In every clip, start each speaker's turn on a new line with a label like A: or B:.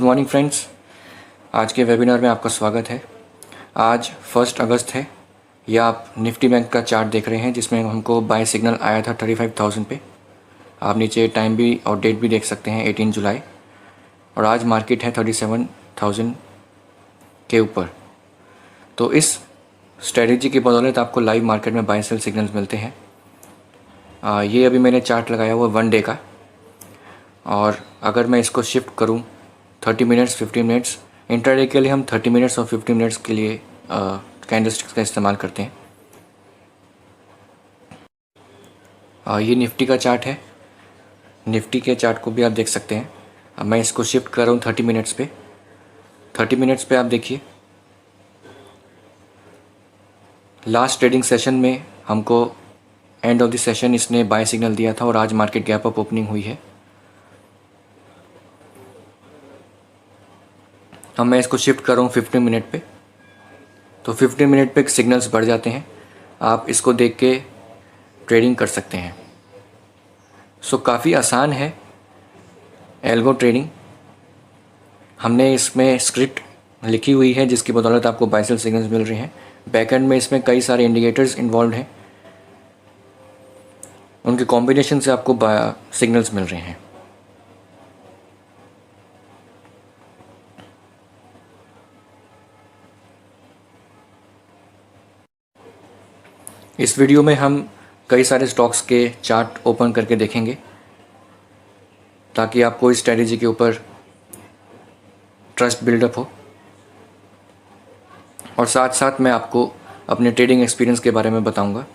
A: Morning friends, आज के webinar में आपका स्वागत है। आज 1 अगस्त है। यह आप निफ्टी बैंक का चार्ट देख रहे हैं जिसमें हमको बाय सिग्नल आया था 35,000 पे। आप नीचे टाइम भी और डेट भी देख सकते हैं 18 जुलाई, और आज मार्केट है 37,000 के ऊपर। तो इस स्ट्रेटजी की बदौलत आपको लाइव मार्केट में बाय सेल सिग्नल्स मिलते हैं। ये अभी मैंने चार्ट लगाया हुआ 1 डे का, और अगर मैं इसको शिफ्ट करूं 30 मिनट्स 15 मिनट्स, इंट्राडे के लिए हम 30 मिनट्स और 50 मिनट्स के लिए कैंडलस्टिक्स का इस्तेमाल करते हैं। ये निफ्टी का चार्ट है। निफ्टी के चार्ट को भी आप देख सकते हैं। अब मैं इसको शिफ्ट कर रहा हूँ 30 मिनट्स पे। 30 मिनट्स पे आप देखिए, लास्ट ट्रेडिंग सेशन में हमको एंड ऑफ द सेशन इसने बाय सिग्नल दिया था और आज मार्केट गैप अप ओपनिंग हुई है। अब मैं इसको शिफ्ट कर रहा हूँ 15 मिनट पे। तो 15 मिनट पे सिग्नल्स बढ़ जाते हैं। आप इसको देख के ट्रेडिंग कर सकते हैं। सो काफ़ी आसान है एल्गो ट्रेडिंग। हमने इसमें स्क्रिप्ट लिखी हुई है जिसकी बदौलत आपको बाय सेल सिग्नल्स मिल रहे हैं। बैकएंड में इसमें कई सारे इंडिकेटर्स इन्वॉल्व हैं, उनके कॉम्बिनेशन से आपको सिग्नल्स मिल रहे हैं। इस वीडियो में हम कई सारे स्टॉक्स के चार्ट ओपन करके देखेंगे ताकि आपको इस स्ट्रेटजी के ऊपर ट्रस्ट बिल्डअप हो, और साथ साथ मैं आपको अपने ट्रेडिंग एक्सपीरियंस के बारे में बताऊंगा।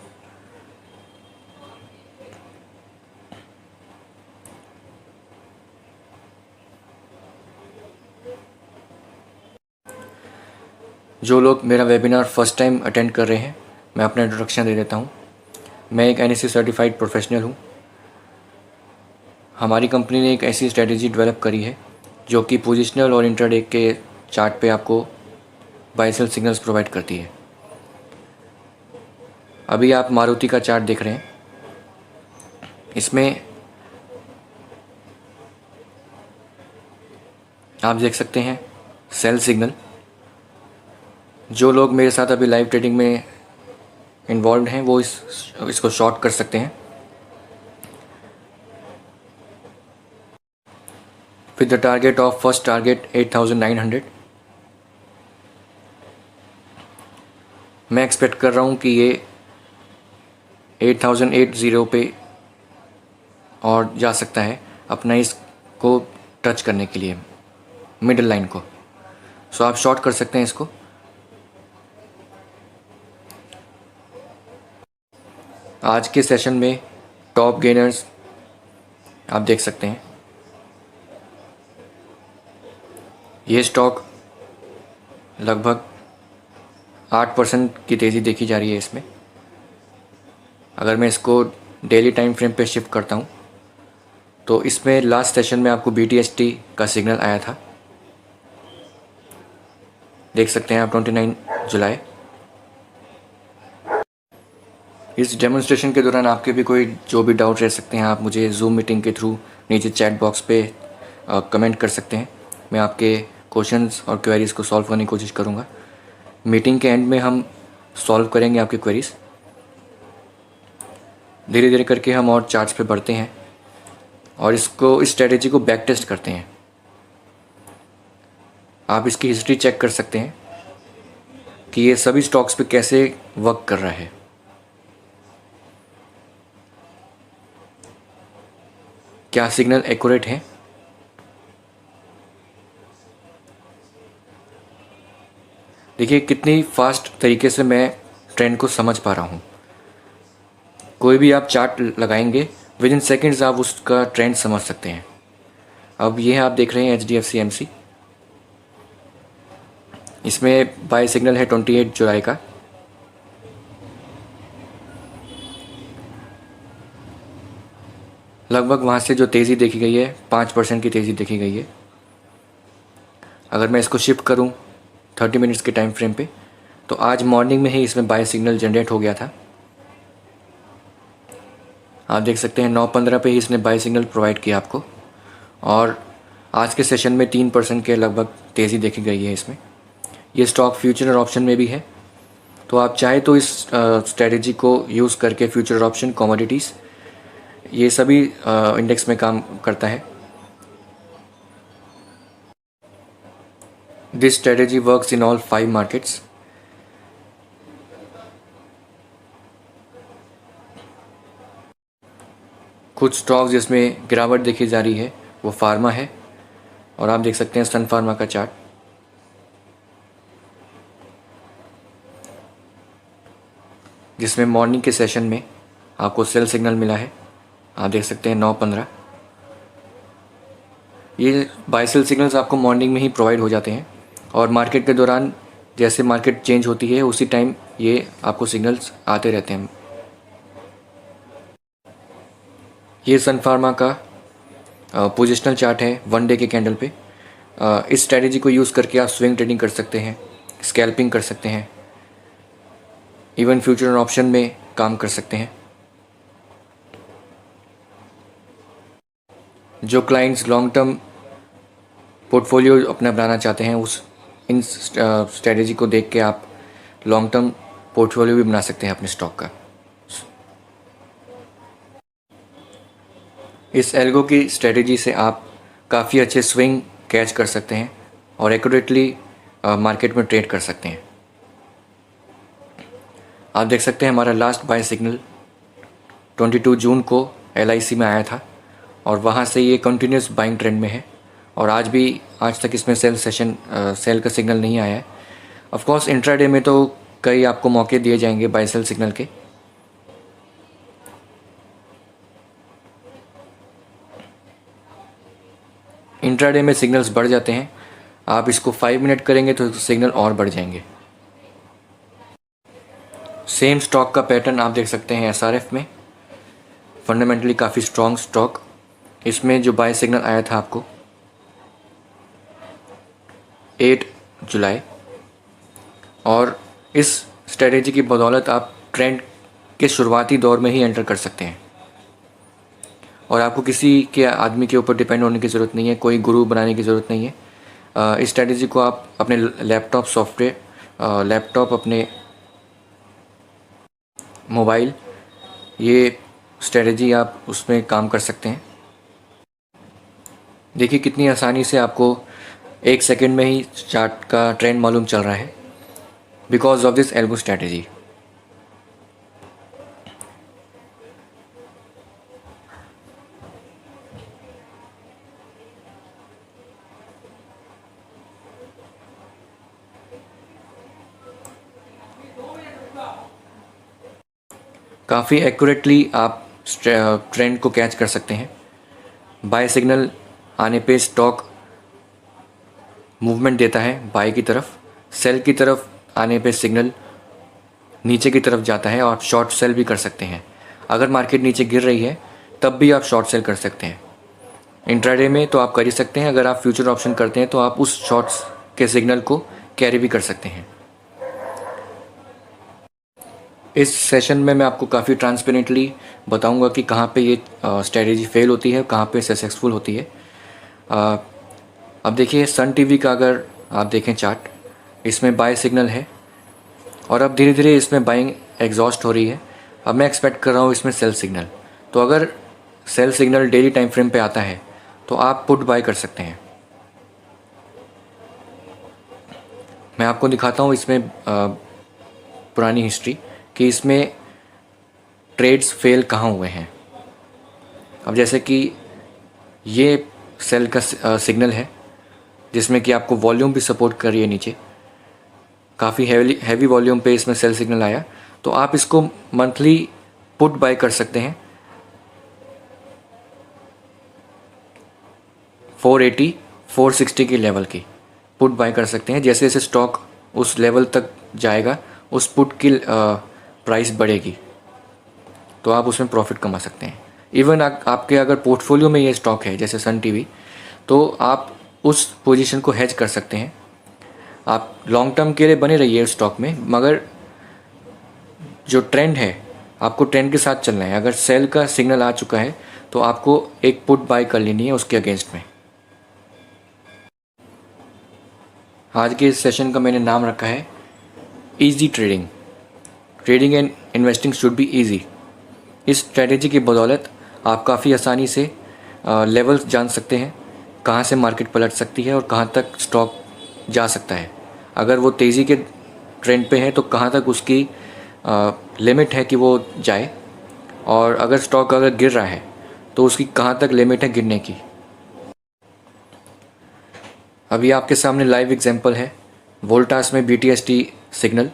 A: जो लोग मेरा वेबिनार फर्स्ट टाइम अटेंड कर रहे हैं, मैं अपना इंट्रोडक्शन दे देता हूँ। मैं एक NSE सर्टिफाइड प्रोफेशनल हूँ। हमारी कंपनी ने एक ऐसी स्ट्रेटजी डेवलप करी है जो कि पोजिशनल और इंट्राडे के चार्ट पे आपको बाय सेल सिग्नल्स प्रोवाइड करती है। अभी आप मारुति का चार्ट देख रहे हैं। इसमें आप देख सकते हैं सेल सिग्नल। जो लोग मेरे साथ अभी लाइव ट्रेडिंग में इन्वॉल्व हैं वो इसको शॉर्ट कर सकते हैं। With the target of first target 8,900। मैं एक्सपेक्ट कर रहा हूँ कि ये 8,080 पे और जा सकता है अपना इसको टच करने के लिए, मिडिल लाइन को। सो आप शॉर्ट कर सकते हैं इसको। आज के सेशन में टॉप गेनर्स आप देख सकते हैं। ये स्टॉक लगभग 8% की तेज़ी देखी जा रही है इसमें। अगर मैं इसको डेली टाइम फ्रेम पे शिफ्ट करता हूँ तो इसमें लास्ट सेशन में आपको BTST का सिग्नल आया था, देख सकते हैं आप 29 जुलाई। इस डेमोन्स्ट्रेशन के दौरान आपके भी कोई जो भी डाउट रह सकते हैं, आप मुझे जूम मीटिंग के थ्रू नीचे चैट बॉक्स पे कमेंट कर सकते हैं। मैं आपके क्वेश्चंस और क्वेरीज़ को सॉल्व करने की कोशिश करूँगा। मीटिंग के एंड में हम सॉल्व करेंगे आपकी क्वेरीज़। धीरे धीरे करके हम और चार्ट्स पे बढ़ते हैं और इस स्ट्रेटेजी को बैक टेस्ट करते हैं। आप इसकी हिस्ट्री चेक कर सकते हैं कि ये सभी स्टॉक्स पे कैसे वर्क कर रहा है। क्या सिग्नल एक्यूरेट है? देखिए कितनी फास्ट तरीके से मैं ट्रेंड को समझ पा रहा हूँ। कोई भी आप चार्ट लगाएंगे, विद इन सेकेंड्स आप उसका ट्रेंड समझ सकते हैं। अब ये आप देख रहे हैं HDFC MC। इसमें बाय सिग्नल है 28 जुलाई का। लगभग वहाँ से जो तेज़ी देखी गई है 5% की तेज़ी देखी गई है। अगर मैं इसको शिफ्ट करूँ 30 मिनट्स के टाइम फ्रेम पे, तो आज मॉर्निंग में ही इसमें बाय सिग्नल जनरेट हो गया था। आप देख सकते हैं 9:15 पे ही इसने बाय सिग्नल प्रोवाइड किया आपको, और आज के सेशन में 3% के लगभग तेज़ी देखी गई है इसमें। ये स्टॉक फ्यूचर और ऑप्शन में भी है, तो आप चाहे तो इस स्ट्रेटेजी को यूज़ करके फ्यूचर और ऑप्शन, कमोडिटीज़, ये सभी इंडेक्स में काम करता है। This strategy works in all 5 markets. कुछ स्टॉक्स जिसमें गिरावट देखी जा रही है वो फार्मा है, और आप देख सकते हैं सन फार्मा का चार्ट। जिसमें मॉर्निंग के सेशन में आपको सेल सिग्नल मिला है, आप देख सकते हैं 9:15। ये बाय सेल सिग्नल्स आपको मॉर्निंग में ही प्रोवाइड हो जाते हैं, और मार्केट के दौरान जैसे मार्केट चेंज होती है उसी टाइम ये आपको सिग्नल्स आते रहते हैं। ये सन फार्मा का पोजिशनल चार्ट है 1 डे के कैंडल पे। इस स्ट्रेटेजी को यूज़ करके आप स्विंग ट्रेडिंग कर सकते हैं, स्कैल्पिंग कर सकते हैं, इवन फ्यूचर और ऑप्शन में काम कर सकते हैं। जो क्लाइंट्स लॉन्ग टर्म पोर्टफोलियो अपना बनाना चाहते हैं, इन स्ट्रेटेजी को देख के आप लॉन्ग टर्म पोर्टफोलियो भी बना सकते हैं अपने स्टॉक का। इस एल्गो की स्ट्रेटेजी से आप काफ़ी अच्छे स्विंग कैच कर सकते हैं और एक्यूरेटली मार्केट में ट्रेड कर सकते हैं। आप देख सकते हैं हमारा लास्ट बाय सिग्नल 22 जून को LIC में आया था, और वहाँ से ये कंटिन्यूस बाइंग ट्रेंड में है, और आज तक इसमें सेल का सिग्नल नहीं आया है। ऑफ कोर्स इंट्राडे में तो कई आपको मौके दिए जाएंगे बाय सेल सिग्नल के। इंट्राडे में सिग्नल्स बढ़ जाते हैं, आप इसको 5 मिनट करेंगे तो सिग्नल और बढ़ जाएंगे। सेम स्टॉक का पैटर्न आप देख सकते हैं SRF में, फंडामेंटली काफ़ी स्ट्रॉन्ग स्टॉक। इसमें जो बाय सिग्नल आया था आपको 8 जुलाई, और इस स्ट्रेटेजी की बदौलत आप ट्रेंड के शुरुआती दौर में ही एंटर कर सकते हैं, और आपको किसी के आदमी के ऊपर डिपेंड होने की ज़रूरत नहीं है, कोई गुरु बनाने की ज़रूरत नहीं है। इस स्ट्रेटेजी को आप अपने लैपटॉप, अपने मोबाइल, ये स्ट्रेटेजी आप उसमें काम कर सकते हैं। देखिए कितनी आसानी से आपको 1 सेकंड में ही चार्ट का ट्रेंड मालूम चल रहा है, because of this algo strategy. काफ़ी एक्यूरेटली आप ट्रेंड को कैच कर सकते हैं। बाय सिग्नल आने पे स्टॉक मूवमेंट देता है बाय की तरफ, सेल की तरफ आने पे सिग्नल नीचे की तरफ जाता है, और आप शॉर्ट सेल भी कर सकते हैं। अगर मार्केट नीचे गिर रही है तब भी आप शॉर्ट सेल कर सकते हैं। इंट्राडे में तो आप कर ही सकते हैं, अगर आप फ्यूचर ऑप्शन करते हैं तो आप उस शॉर्ट्स के सिग्नल को कैरी भी कर सकते हैं। इस सेशन में मैं आपको काफ़ी ट्रांसपेरेंटली बताऊंगा कि कहाँ पे ये स्ट्रेटेजी फेल होती है, कहाँ पे सक्सेसफुल होती है। अब देखिए सन टीवी का अगर आप देखें चार्ट, इसमें बाय सिग्नल है, और अब धीरे धीरे इसमें बाइंग एग्जॉस्ट हो रही है। अब मैं एक्सपेक्ट कर रहा हूँ इसमें सेल सिग्नल, तो अगर sell signal daily time frame पे आता है तो आप पुट बाय कर सकते हैं। मैं आपको दिखाता हूँ इसमें पुरानी हिस्ट्री कि इसमें ट्रेड्स फेल कहाँ हुए हैं। अब जैसे कि ये सेल का सिग्नल है, जिसमें कि आपको वॉल्यूम भी सपोर्ट कर रही है, नीचे काफ़ी हैवी वॉल्यूम पे इसमें सेल सिग्नल आया, तो आप इसको मंथली पुट बाय कर सकते हैं 480 460 की लेवल की पुट बाय कर सकते हैं। जैसे जैसे स्टॉक उस लेवल तक जाएगा उस पुट की प्राइस बढ़ेगी, तो आप उसमें प्रॉफिट कमा सकते हैं। इवन आपके अगर पोर्टफोलियो में ये स्टॉक है जैसे सन टीवी, तो आप उस पोजीशन को हेज कर सकते हैं। आप लॉन्ग टर्म के लिए बने रहिए उस स्टॉक में, मगर जो ट्रेंड है आपको ट्रेंड के साथ चलना है। अगर सेल का सिग्नल आ चुका है तो आपको एक पुट बाय कर लेनी है उसके अगेंस्ट में। आज के इस सेशन का मैंने नाम रखा है easy trading. Trading and investing should be easy. इस स्ट्रेटेजी की बदौलत आप काफ़ी आसानी से लेवल्स जान सकते हैं, कहाँ से मार्केट पलट सकती है और कहाँ तक स्टॉक जा सकता है। अगर वो तेज़ी के ट्रेंड पे है तो कहाँ तक उसकी लिमिट है कि वो जाए, और अगर स्टॉक अगर गिर रहा है तो उसकी कहाँ तक लिमिट है गिरने की। अभी आपके सामने लाइव एग्जांपल है वोल्टास में BTST सिग्नल।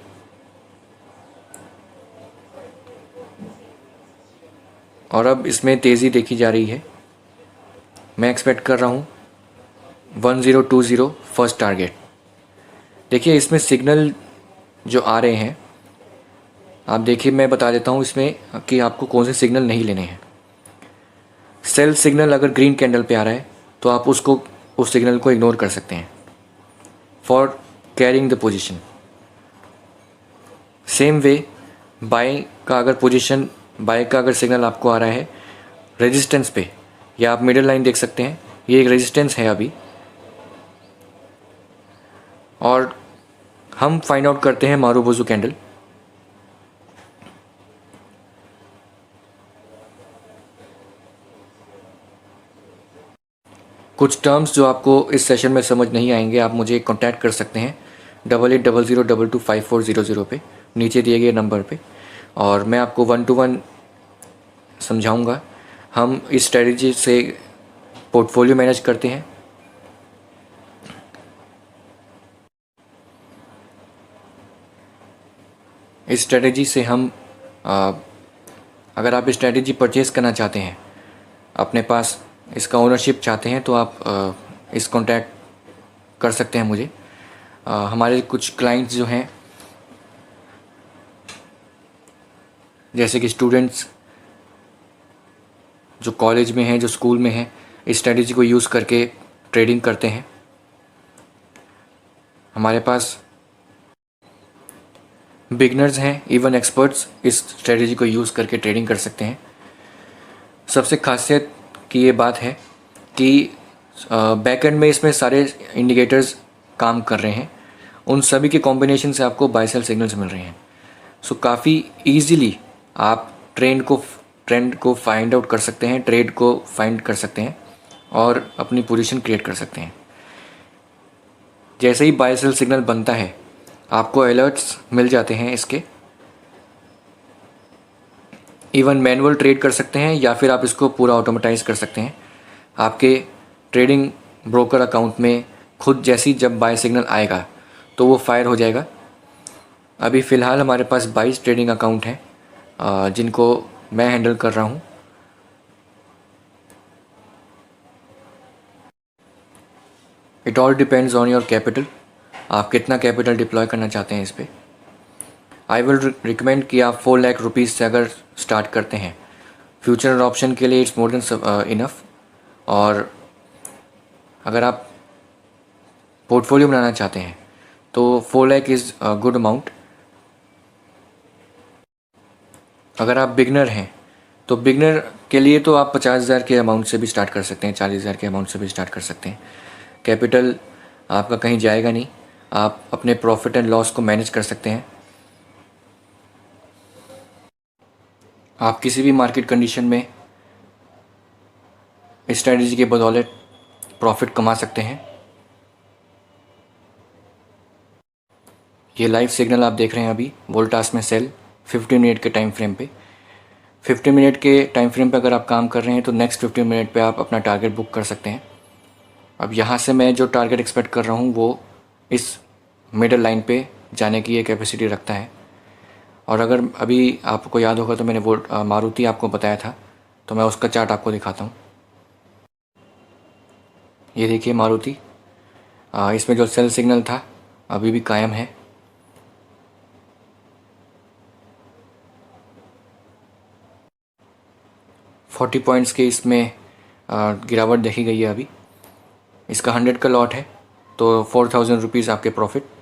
A: और अब इसमें तेज़ी देखी जा रही है। मैं एक्सपेक्ट कर रहा हूँ 1020 फर्स्ट टारगेट। देखिए इसमें सिग्नल जो आ रहे हैं, आप देखिए मैं बता देता हूँ इसमें कि आपको कौन से सिग्नल नहीं लेने हैं। सेल सिग्नल अगर ग्रीन कैंडल पे आ रहा है तो आप उस सिग्नल को इग्नोर कर सकते हैं for carrying the position. Same way by का अगर सिग्नल आपको आ रहा है रेजिस्टेंस पे, या आप मिडिल लाइन देख सकते हैं, ये एक रेजिस्टेंस है अभी, और हम फाइंड आउट करते हैं मारुबोजू कैंडल। कुछ टर्म्स जो आपको इस सेशन में समझ नहीं आएंगे, आप मुझे कांटेक्ट कर सकते हैं 8800225400 पे, नीचे दिए गए नंबर पे, और मैं आपको 1 to 1 समझाऊंगा। हम इस स्ट्रेटजी से पोर्टफोलियो मैनेज करते हैं। इस स्ट्रेटजी से हम अगर आप स्ट्रेटजी परचेज़ करना चाहते हैं, अपने पास इसका ओनरशिप चाहते हैं, तो आप इस कांटेक्ट कर सकते हैं मुझे। हमारे कुछ क्लाइंट्स जो हैं, जैसे कि स्टूडेंट्स जो कॉलेज में हैं, जो स्कूल में हैं, इस स्ट्रेटजी को यूज़ करके ट्रेडिंग करते हैं। हमारे पास बिगनर्स हैं, इवन एक्सपर्ट्स इस स्ट्रेटजी को यूज़ करके ट्रेडिंग कर सकते हैं। सबसे खासियत की ये बात है कि बैक एंड में इसमें सारे इंडिकेटर्स काम कर रहे हैं, उन सभी के कॉम्बिनेशन से आपको बाय सेल सिग्नल्स मिल रहे हैं। सो काफ़ी ईजीली आप ट्रेंड को फाइंड आउट कर सकते हैं, ट्रेड को फाइंड कर सकते हैं और अपनी पोजीशन क्रिएट कर सकते हैं। जैसे ही बाय सेल सिग्नल बनता है आपको अलर्ट्स मिल जाते हैं इसके। इवन मैनुअल ट्रेड कर सकते हैं या फिर आप इसको पूरा ऑटोमेटाइज कर सकते हैं आपके ट्रेडिंग ब्रोकर अकाउंट में। खुद जैसी जब बाय सिग्नल आएगा तो वो फायर हो जाएगा। अभी फ़िलहाल हमारे पास 22 ट्रेडिंग अकाउंट हैं जिनको मैं हैंडल कर रहा हूँ। It all depends on your capital, आप कितना कैपिटल डिप्लॉय करना चाहते हैं इस पर। आई विल रिकमेंड कि आप 4 लाख रुपीज़ से अगर स्टार्ट करते हैं, फ्यूचर ऑप्शन के लिए इट्स मोर देन इनफ। और अगर आप पोर्टफोलियो बनाना चाहते हैं तो 4 लाख इज़ गुड अमाउंट। अगर आप बिगनर हैं तो बिगनर के लिए तो आप 50,000 के अमाउंट से भी स्टार्ट कर सकते हैं, 40,000 के अमाउंट से भी स्टार्ट कर सकते हैं। कैपिटल आपका कहीं जाएगा नहीं, आप अपने प्रॉफिट एंड लॉस को मैनेज कर सकते हैं। आप किसी भी मार्केट कंडीशन में इस स्ट्रेटजी के बदौलत प्रॉफिट कमा सकते हैं। ये लाइव सिग्नल आप देख रहे हैं अभी वोल्टास में सेल 15 मिनट के टाइम फ्रेम पे। 15 मिनट के टाइम फ्रेम पे अगर आप काम कर रहे हैं तो नेक्स्ट 15 मिनट पे आप अपना टारगेट बुक कर सकते हैं। अब यहाँ से मैं जो टारगेट एक्सपेक्ट कर रहा हूँ वो इस मिडल लाइन पे जाने की ये कैपेसिटी रखता है। और अगर अभी आपको याद होगा तो मैंने वो मारुति आपको बताया था, तो मैं उसका चार्ट आपको दिखाता हूँ। ये देखिए मारुति, इसमें जो सेल सिग्नल था अभी भी कायम है। $40 पॉइंट्स के इसमें गिरावट देखी गई है अभी। इसका 100 का लॉट है तो 4,000 रुपीज़ आपके प्रॉफिट।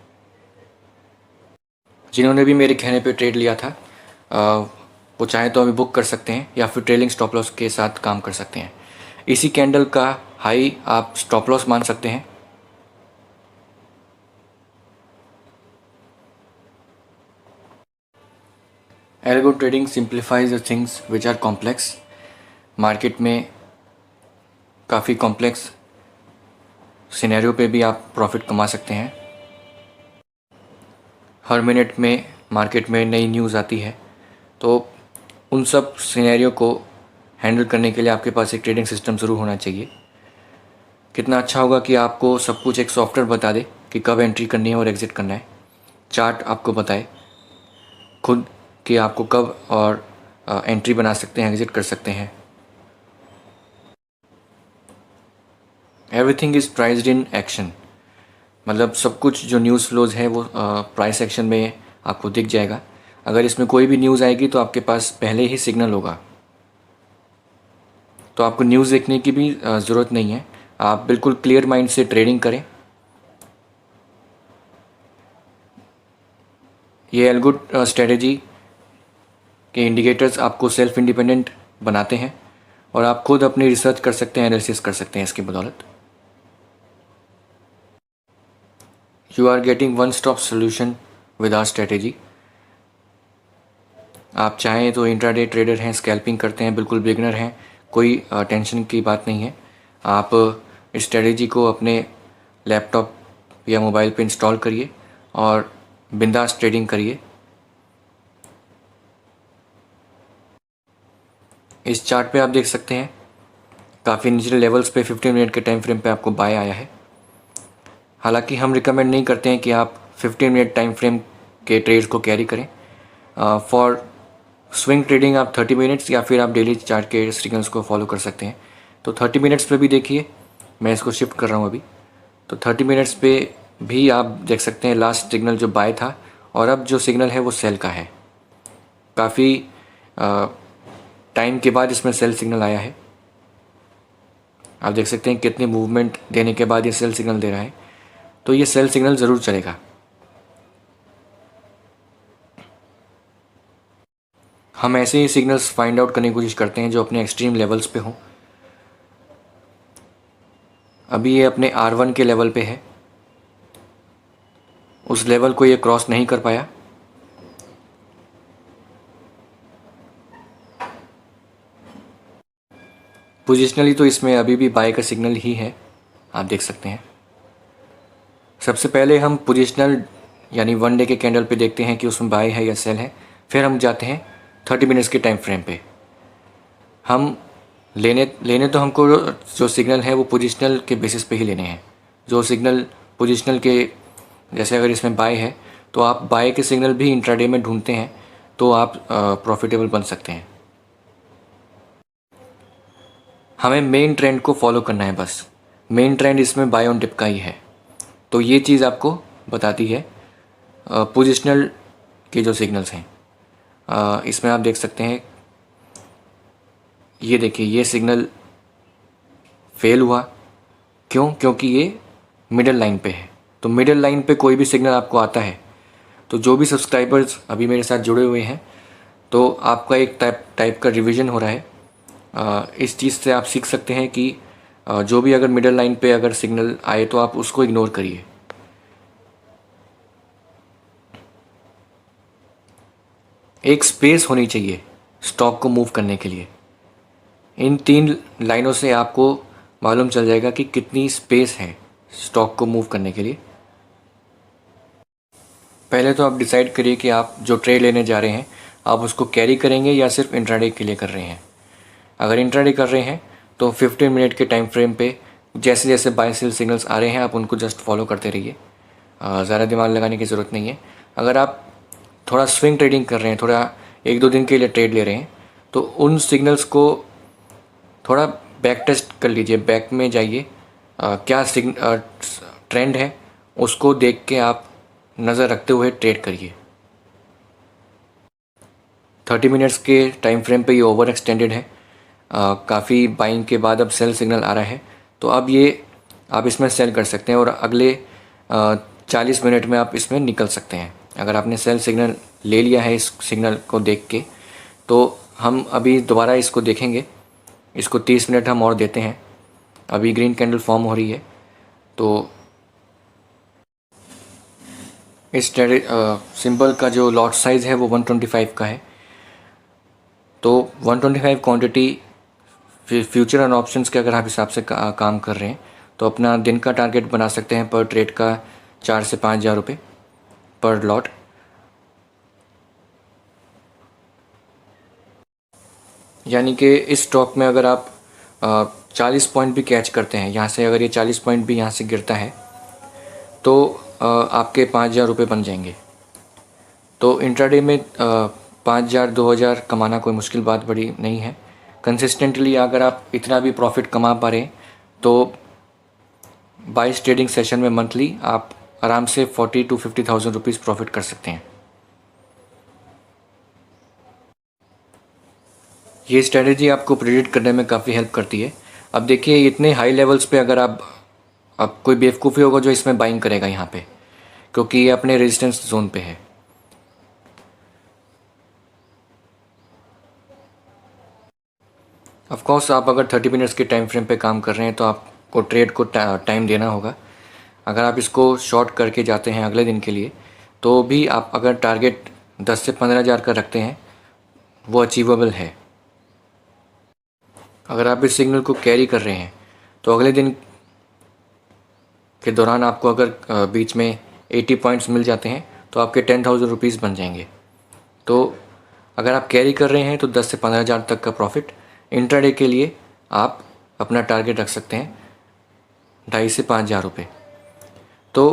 A: जिन्होंने भी मेरे कहने पे ट्रेड लिया था वो चाहे तो अभी बुक कर सकते हैं या फिर ट्रेलिंग स्टॉप लॉस के साथ काम कर सकते हैं। इसी कैंडल का हाई आप स्टॉप लॉस मान सकते हैं। Algo trading simplifies the things which are complex. Market में काफ़ी कॉम्प्लेक्स सिनेरियो पे भी आप प्रॉफिट कमा सकते हैं। हर मिनट में मार्केट में नई न्यूज़ आती है, तो उन सब सिनेरियो को हैंडल करने के लिए आपके पास एक ट्रेडिंग सिस्टम ज़रूर होना चाहिए। कितना अच्छा होगा कि आपको सब कुछ एक सॉफ्टवेयर बता दे कि कब एंट्री करनी है और एग्ज़िट करना है। चार्ट आपको बताए खुद कि आपको कब और एंट्री बना सकते हैं, एग्ज़िट कर सकते हैं। Everything is prized in action, मतलब सब कुछ जो न्यूज़ फ्लोज है वो प्राइस एक्शन में आपको दिख जाएगा। अगर इसमें कोई भी न्यूज़ आएगी तो आपके पास पहले ही सिग्नल होगा, तो आपको न्यूज़ देखने की भी ज़रूरत नहीं है। आप बिल्कुल क्लियर माइंड से ट्रेडिंग करें। ये एल्गो स्ट्रेटेजी के इंडिकेटर्स आपको सेल्फ इंडिपेंडेंट बनाते हैं और आप खुद अपनी रिसर्च कर सकते हैं, एनालिसिस कर सकते हैं इसकी बदौलत। You are getting one stop solution with our strategy. आप चाहें तो इंट्राडे ट्रेडर हैं, स्कैल्पिंग करते हैं, बिल्कुल बिगनर हैं, कोई टेंशन की बात नहीं है। आप इस स्ट्रेटेजी को अपने लैपटॉप या मोबाइल पे इंस्टॉल करिए और बिंदास ट्रेडिंग करिए। इस चार्ट पे आप देख सकते हैं काफ़ी निचले लेवल्स पे 15 मिनट के टाइम फ्रेम पे आपको बाय आया है। हालांकि हम रिकमेंड नहीं करते हैं कि आप 15 मिनट टाइम फ्रेम के ट्रेड्स को कैरी करें। फॉर स्विंग ट्रेडिंग आप 30 मिनट्स या फिर आप डेली चार्ट के सिग्नल्स को फॉलो कर सकते हैं। तो 30 मिनट्स पे भी देखिए, मैं इसको शिफ्ट कर रहा हूँ अभी। तो 30 मिनट्स पे भी आप देख सकते हैं लास्ट सिग्नल जो बाय था और अब जो सिग्नल है वो सेल का है। काफ़ी टाइम के बाद इसमें सेल सिग्नल आया है। आप देख सकते हैं कितने मूवमेंट देने के बाद ये सेल सिग्नल दे रहा है, तो ये सेल सिग्नल ज़रूर चलेगा। हम ऐसे ही सिग्नल्स फाइंड आउट करने की कोशिश करते हैं जो अपने एक्सट्रीम लेवल्स पे हों। अभी ये अपने R1 के लेवल पे है, उस लेवल को ये क्रॉस नहीं कर पाया। पोजिशनली तो इसमें अभी भी बाय का सिग्नल ही है, आप देख सकते हैं। सबसे पहले हम पोजिशनल यानी 1 डे के कैंडल पे देखते हैं कि उसमें बाय है या सेल है, फिर हम जाते हैं 30 मिनट्स के टाइम फ्रेम पे। हम लेने तो हमको जो सिग्नल है वो पोजिशनल के बेसिस पे ही लेने हैं। जो सिग्नल पोजिशनल के, जैसे अगर इसमें बाय है तो आप बाय के सिग्नल भी इंट्राडे में ढूंढते हैं तो आप प्रॉफिटेबल बन सकते हैं। हमें मेन ट्रेंड को फॉलो करना है बस। मेन ट्रेंड इसमें बाय ऑन डिप का ही है, तो ये चीज़ आपको बताती है पोजिशनल के जो सिग्नल्स हैं। इसमें आप देख सकते हैं, ये देखिए ये सिग्नल फेल हुआ। क्यों? क्योंकि ये मिडल लाइन पे है। तो मिडल लाइन पे कोई भी सिग्नल आपको आता है तो जो भी सब्सक्राइबर्स अभी मेरे साथ जुड़े हुए हैं, तो आपका एक टाइप का रिवीजन हो रहा है। इस चीज़ से आप सीख सकते हैं कि जो भी अगर मिडल लाइन पे अगर सिग्नल आए तो आप उसको इग्नोर करिए। एक स्पेस होनी चाहिए स्टॉक को मूव करने के लिए। इन 3 लाइनों से आपको मालूम चल जाएगा कि कितनी स्पेस है स्टॉक को मूव करने के लिए। पहले तो आप डिसाइड करिए कि आप जो ट्रेड लेने जा रहे हैं आप उसको कैरी करेंगे या सिर्फ इंट्राडे के लिए कर रहे हैं। अगर इंट्राडे कर रहे हैं तो 15 मिनट के टाइम फ्रेम पे जैसे जैसे बाय सेल सिग्नल्स आ रहे हैं आप उनको जस्ट फॉलो करते रहिए। ज़्यादा दिमाग लगाने की ज़रूरत नहीं है। अगर आप थोड़ा स्विंग ट्रेडिंग कर रहे हैं, थोड़ा 1-2 दिन के लिए ट्रेड ले रहे हैं, तो उन सिग्नल्स को थोड़ा बैक टेस्ट कर लीजिए। बैक में जाइए, क्या ट्रेंड है उसको देख के आप नज़र रखते हुए ट्रेड करिए। 30 मिनट्स के टाइम फ्रेम पे ये ओवर एक्सटेंडेड है। काफ़ी बाइंग के बाद अब सेल सिग्नल आ रहा है, तो अब ये आप इसमें सेल कर सकते हैं और अगले 40 मिनट में आप इसमें निकल सकते हैं। अगर आपने सेल सिग्नल ले लिया है इस सिग्नल को देख के, तो हम अभी दोबारा इसको देखेंगे। इसको 30 मिनट हम और देते हैं। अभी ग्रीन कैंडल फॉर्म हो रही है, तो इस सिंबल का जो लॉट साइज़ है वो 125 का है। तो 125 क्वांटिटी फ्यूचर एंड ऑप्शंस के अगर आप हिसाब से काम कर रहे हैं तो अपना दिन का टारगेट बना सकते हैं पर ट्रेड का 4 से 5 हज़ार रुपये पर लॉट। यानी कि इस स्टॉक में अगर आप 40 पॉइंट भी कैच करते हैं, यहाँ से अगर ये 40 पॉइंट भी यहाँ से गिरता है तो आपके 5 हज़ार रुपये बन जाएंगे। तो इंट्राडे में 5 हज़ार 2 हज़ार कमाना कोई मुश्किल बात बड़ी नहीं है। कंसिस्टेंटली अगर आप इतना भी प्रॉफिट कमा पा रहे हैं तो 22 ट्रेडिंग सेशन में मंथली आप आराम से 40 to 50,000 रुपीज़ प्रॉफिट कर सकते हैं। ये स्ट्रेटजी आपको प्रेडिक्ट करने में काफ़ी हेल्प करती है। अब देखिए इतने हाई लेवल्स पे अगर अब कोई बेवकूफ़ी होगा जो इसमें बाइंग करेगा यहाँ पे, क्योंकि ये अपने रेजिस्टेंस जोन पे है। ऑफ कोर्स आप अगर 30 मिनट्स के टाइम फ्रेम पे काम कर रहे हैं तो आपको ट्रेड को टाइम देना होगा। अगर आप इसको शॉर्ट करके जाते हैं अगले दिन के लिए तो भी आप अगर टारगेट 10 से 15 हज़ार का रखते हैं वो अचीवेबल है। अगर आप इस सिग्नल को कैरी कर रहे हैं तो अगले दिन के दौरान आपको अगर बीच में 80 पॉइंट्स मिल जाते हैं तो आपके 10,000 रुपीज़ बन जाएंगे। तो अगर आप कैरी कर रहे हैं तो 10 से 15 हज़ार तक का प्रॉफिट इंट्राडे के लिए आप अपना टारगेट रख सकते हैं 2.5 से 5 हज़ार रुपये। तो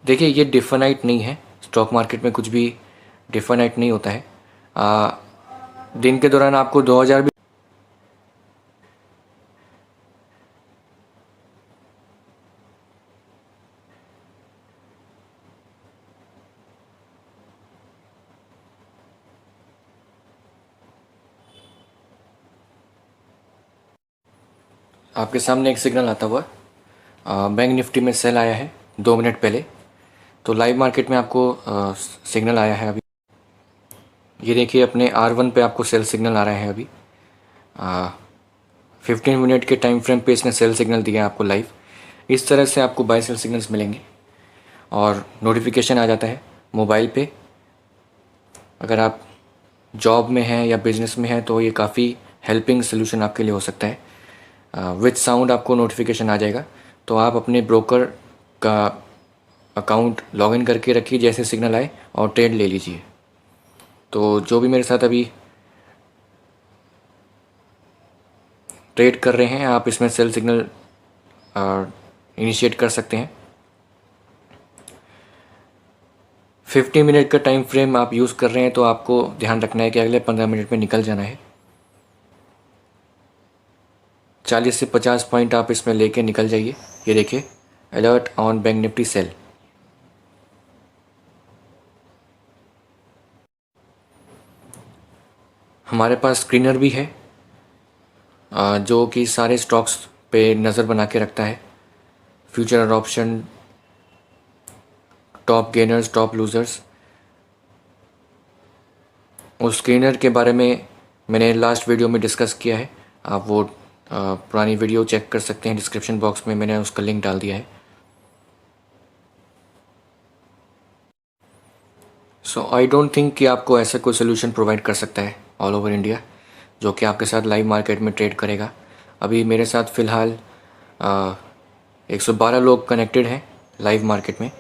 A: देखिए ये डिफाइनाइट नहीं है, स्टॉक मार्केट में कुछ भी डिफाइनाइट नहीं होता है। दिन के दौरान आपको 2,000 भी आपके सामने एक सिग्नल आता हुआ बैंक निफ्टी में सेल आया है 2 मिनट पहले। तो लाइव मार्केट में आपको सिग्नल आया है अभी। ये देखिए अपने R1 पे आपको सेल सिग्नल आ रहा है अभी। 15 मिनट के टाइम फ्रेम पे इसने सेल सिग्नल दिया है आपको लाइव। इस तरह से आपको बाय सेल सिग्नल्स मिलेंगे और नोटिफिकेशन आ जाता है मोबाइल पे। अगर आप जॉब में हैं या बिजनेस में हैं तो ये काफ़ी हेल्पिंग सोल्यूशन आपके लिए हो सकता है। विथ साउंड आपको नोटिफिकेशन आ जाएगा, तो आप अपने ब्रोकर का अकाउंट लॉगिन करके रखिए जैसे सिग्नल आए और ट्रेड ले लीजिए। तो जो भी मेरे साथ अभी ट्रेड कर रहे हैं आप इसमें सेल सिग्नल इनिशिएट कर सकते हैं। 50 मिनट का टाइम फ्रेम आप यूज़ कर रहे हैं तो आपको ध्यान रखना है कि अगले 15 मिनट में निकल जाना है। 40 से 50 पॉइंट आप इसमें लेके निकल जाइए। ये देखिए alert on bank Nifty sell. हमारे पास स्क्रीनर भी है जो कि सारे स्टॉक्स पे नज़र बना के रखता है, फ्यूचर और option, top gainers, top losers. उस स्क्रीनर के बारे में मैंने लास्ट वीडियो में डिस्कस किया है, आप वो पुरानी वीडियो चेक कर सकते हैं। डिस्क्रिप्शन बॉक्स में मैंने उसका लिंक डाल दिया है। सो आई डोंट थिंक कि आपको ऐसा कोई सोल्यूशन प्रोवाइड कर सकता है ऑल ओवर इंडिया जो कि आपके साथ लाइव मार्केट में ट्रेड करेगा। अभी मेरे साथ फ़िलहाल 112 लोग कनेक्टेड हैं लाइव मार्केट में,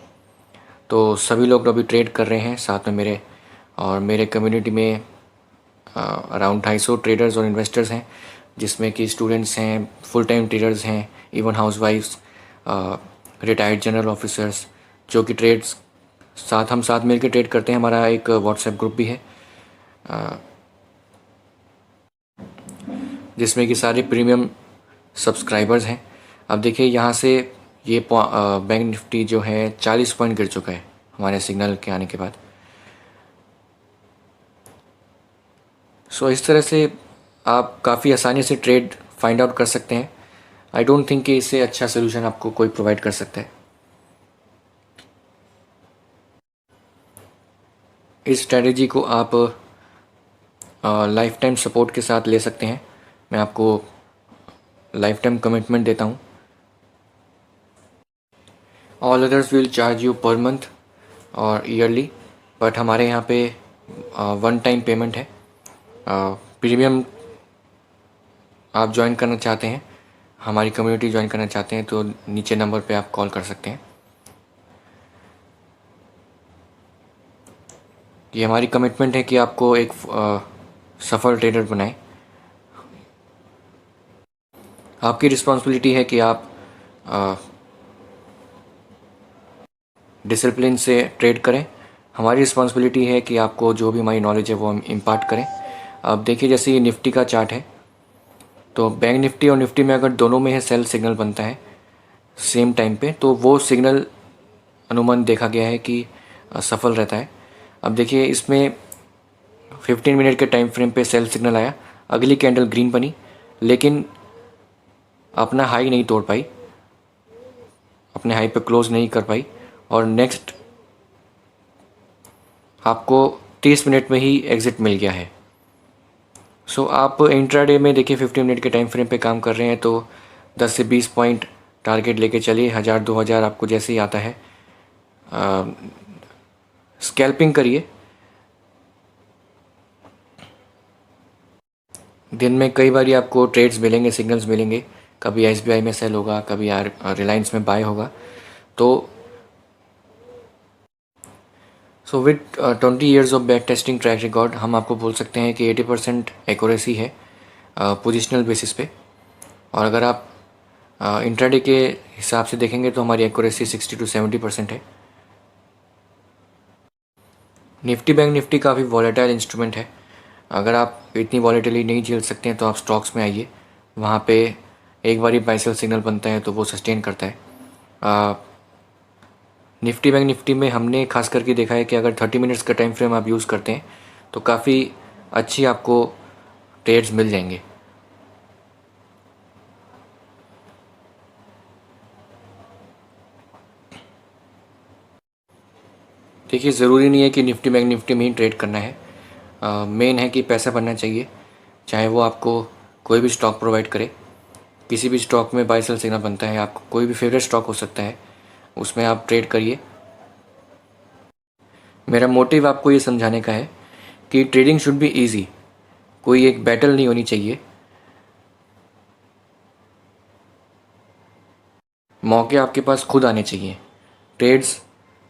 A: तो सभी लोग अभी ट्रेड कर रहे हैं साथ में मेरे। और मेरे कम्युनिटी में अराउंड 250 ट्रेडर्स और इन्वेस्टर्स हैं, जिसमें कि स्टूडेंट्स हैं, फुल टाइम ट्रेडर्स हैं, इवन हाउसवाइफ्स, रिटायर्ड जनरल ऑफिसर्स जो कि ट्रेड्स हम साथ मिलकर ट्रेड करते हैं। हमारा एक व्हाट्सएप ग्रुप भी है जिसमें कि सारे प्रीमियम सब्सक्राइबर्स हैं। अब देखिए यहाँ से ये बैंक निफ्टी जो है 40 पॉइंट गिर चुका है हमारे सिग्नल के आने के बाद। सो इस तरह से आप काफ़ी आसानी से ट्रेड फाइंड आउट कर सकते हैं। आई डोंट थिंक कि इससे अच्छा सोल्यूशन आपको कोई प्रोवाइड कर सकता है। इस स्ट्रेटजी को आप लाइफ टाइम सपोर्ट के साथ ले सकते हैं। मैं आपको लाइफ टाइम कमिटमेंट देता हूँ। All others will charge you per month और ईयरली, बट हमारे यहाँ पे वन टाइम पेमेंट है। प्रीमियम आप ज्वाइन करना चाहते हैं, हमारी कम्युनिटी ज्वाइन करना चाहते हैं, तो नीचे नंबर पे आप कॉल कर सकते हैं। ये हमारी कमिटमेंट है कि आपको एक सफल ट्रेडर बनाएं। आपकी रिस्पॉन्सिबिलिटी है कि आप डिसिप्लिन से ट्रेड करें। हमारी रिस्पॉन्सिबिलिटी है कि आपको जो भी हमारी नॉलेज है वो हम इम्पार्ट करें। अब देखिए, जैसे ये निफ्टी का चार्ट है, तो बैंक निफ्टी और निफ्टी में अगर दोनों में है सेल सिग्नल बनता है सेम टाइम पे, तो वो सिग्नल अनुमान देखा गया है कि सफल रहता है। अब देखिए, इसमें 15 मिनट के टाइम फ्रेम पे सेल सिग्नल आया, अगली कैंडल ग्रीन बनी, लेकिन अपना हाई नहीं तोड़ पाई, अपने हाई पे क्लोज नहीं कर पाई, और नेक्स्ट आपको 30 मिनट में ही एग्ज़िट मिल गया है। सो आप इंट्राडे में देखिए 15 मिनट के टाइम फ्रेम पे काम कर रहे हैं, तो 10 से 20 पॉइंट टारगेट लेके चलिए, 1000-2000 आपको जैसे ही आता है स्कैल्पिंग करिए। दिन में कई बार आपको ट्रेड्स मिलेंगे, सिग्नल्स मिलेंगे, कभी एसबीआई में सेल होगा, कभी रिलायंस में बाय होगा। तो so with 20 years of back testing track record हम आपको बोल सकते हैं कि 80% एक्यूरेसी है पोजिशनल बेसिस पे। और अगर आप इंट्राडे के हिसाब से देखेंगे तो हमारी एक्यूरेसी 60 to 70% है। निफ्टी बैंक निफ्टी काफ़ी वॉलेटाइल इंस्ट्रूमेंट है। अगर आप इतनी वॉलेटिलिटी नहीं झेल सकते हैं तो आप स्टॉक्स में आइए, वहाँ पे एक बार ही बाय सेल सिग्नल बनता है तो वो सस्टेन करता है। निफ्टी बैंक निफ्टी में हमने खास करके देखा है कि अगर 30 मिनट्स का टाइम फ्रेम आप यूज़ करते हैं तो काफ़ी अच्छी आपको ट्रेड्स मिल जाएंगे। देखिए, ज़रूरी नहीं है कि निफ्टी बैंक निफ्टी में ही ट्रेड करना है। मेन है कि पैसा बनना चाहिए, चाहे वो आपको कोई भी स्टॉक प्रोवाइड करे। किसी भी स्टॉक में बाय सेल सिग्नल बनता है, आपको कोई भी फेवरेट स्टॉक हो सकता है, उसमें आप ट्रेड करिए। मेरा मोटिव आपको ये समझाने का है कि ट्रेडिंग शुड बी ईजी, कोई एक बैटल नहीं होनी चाहिए। मौके आपके पास खुद आने चाहिए, ट्रेड्स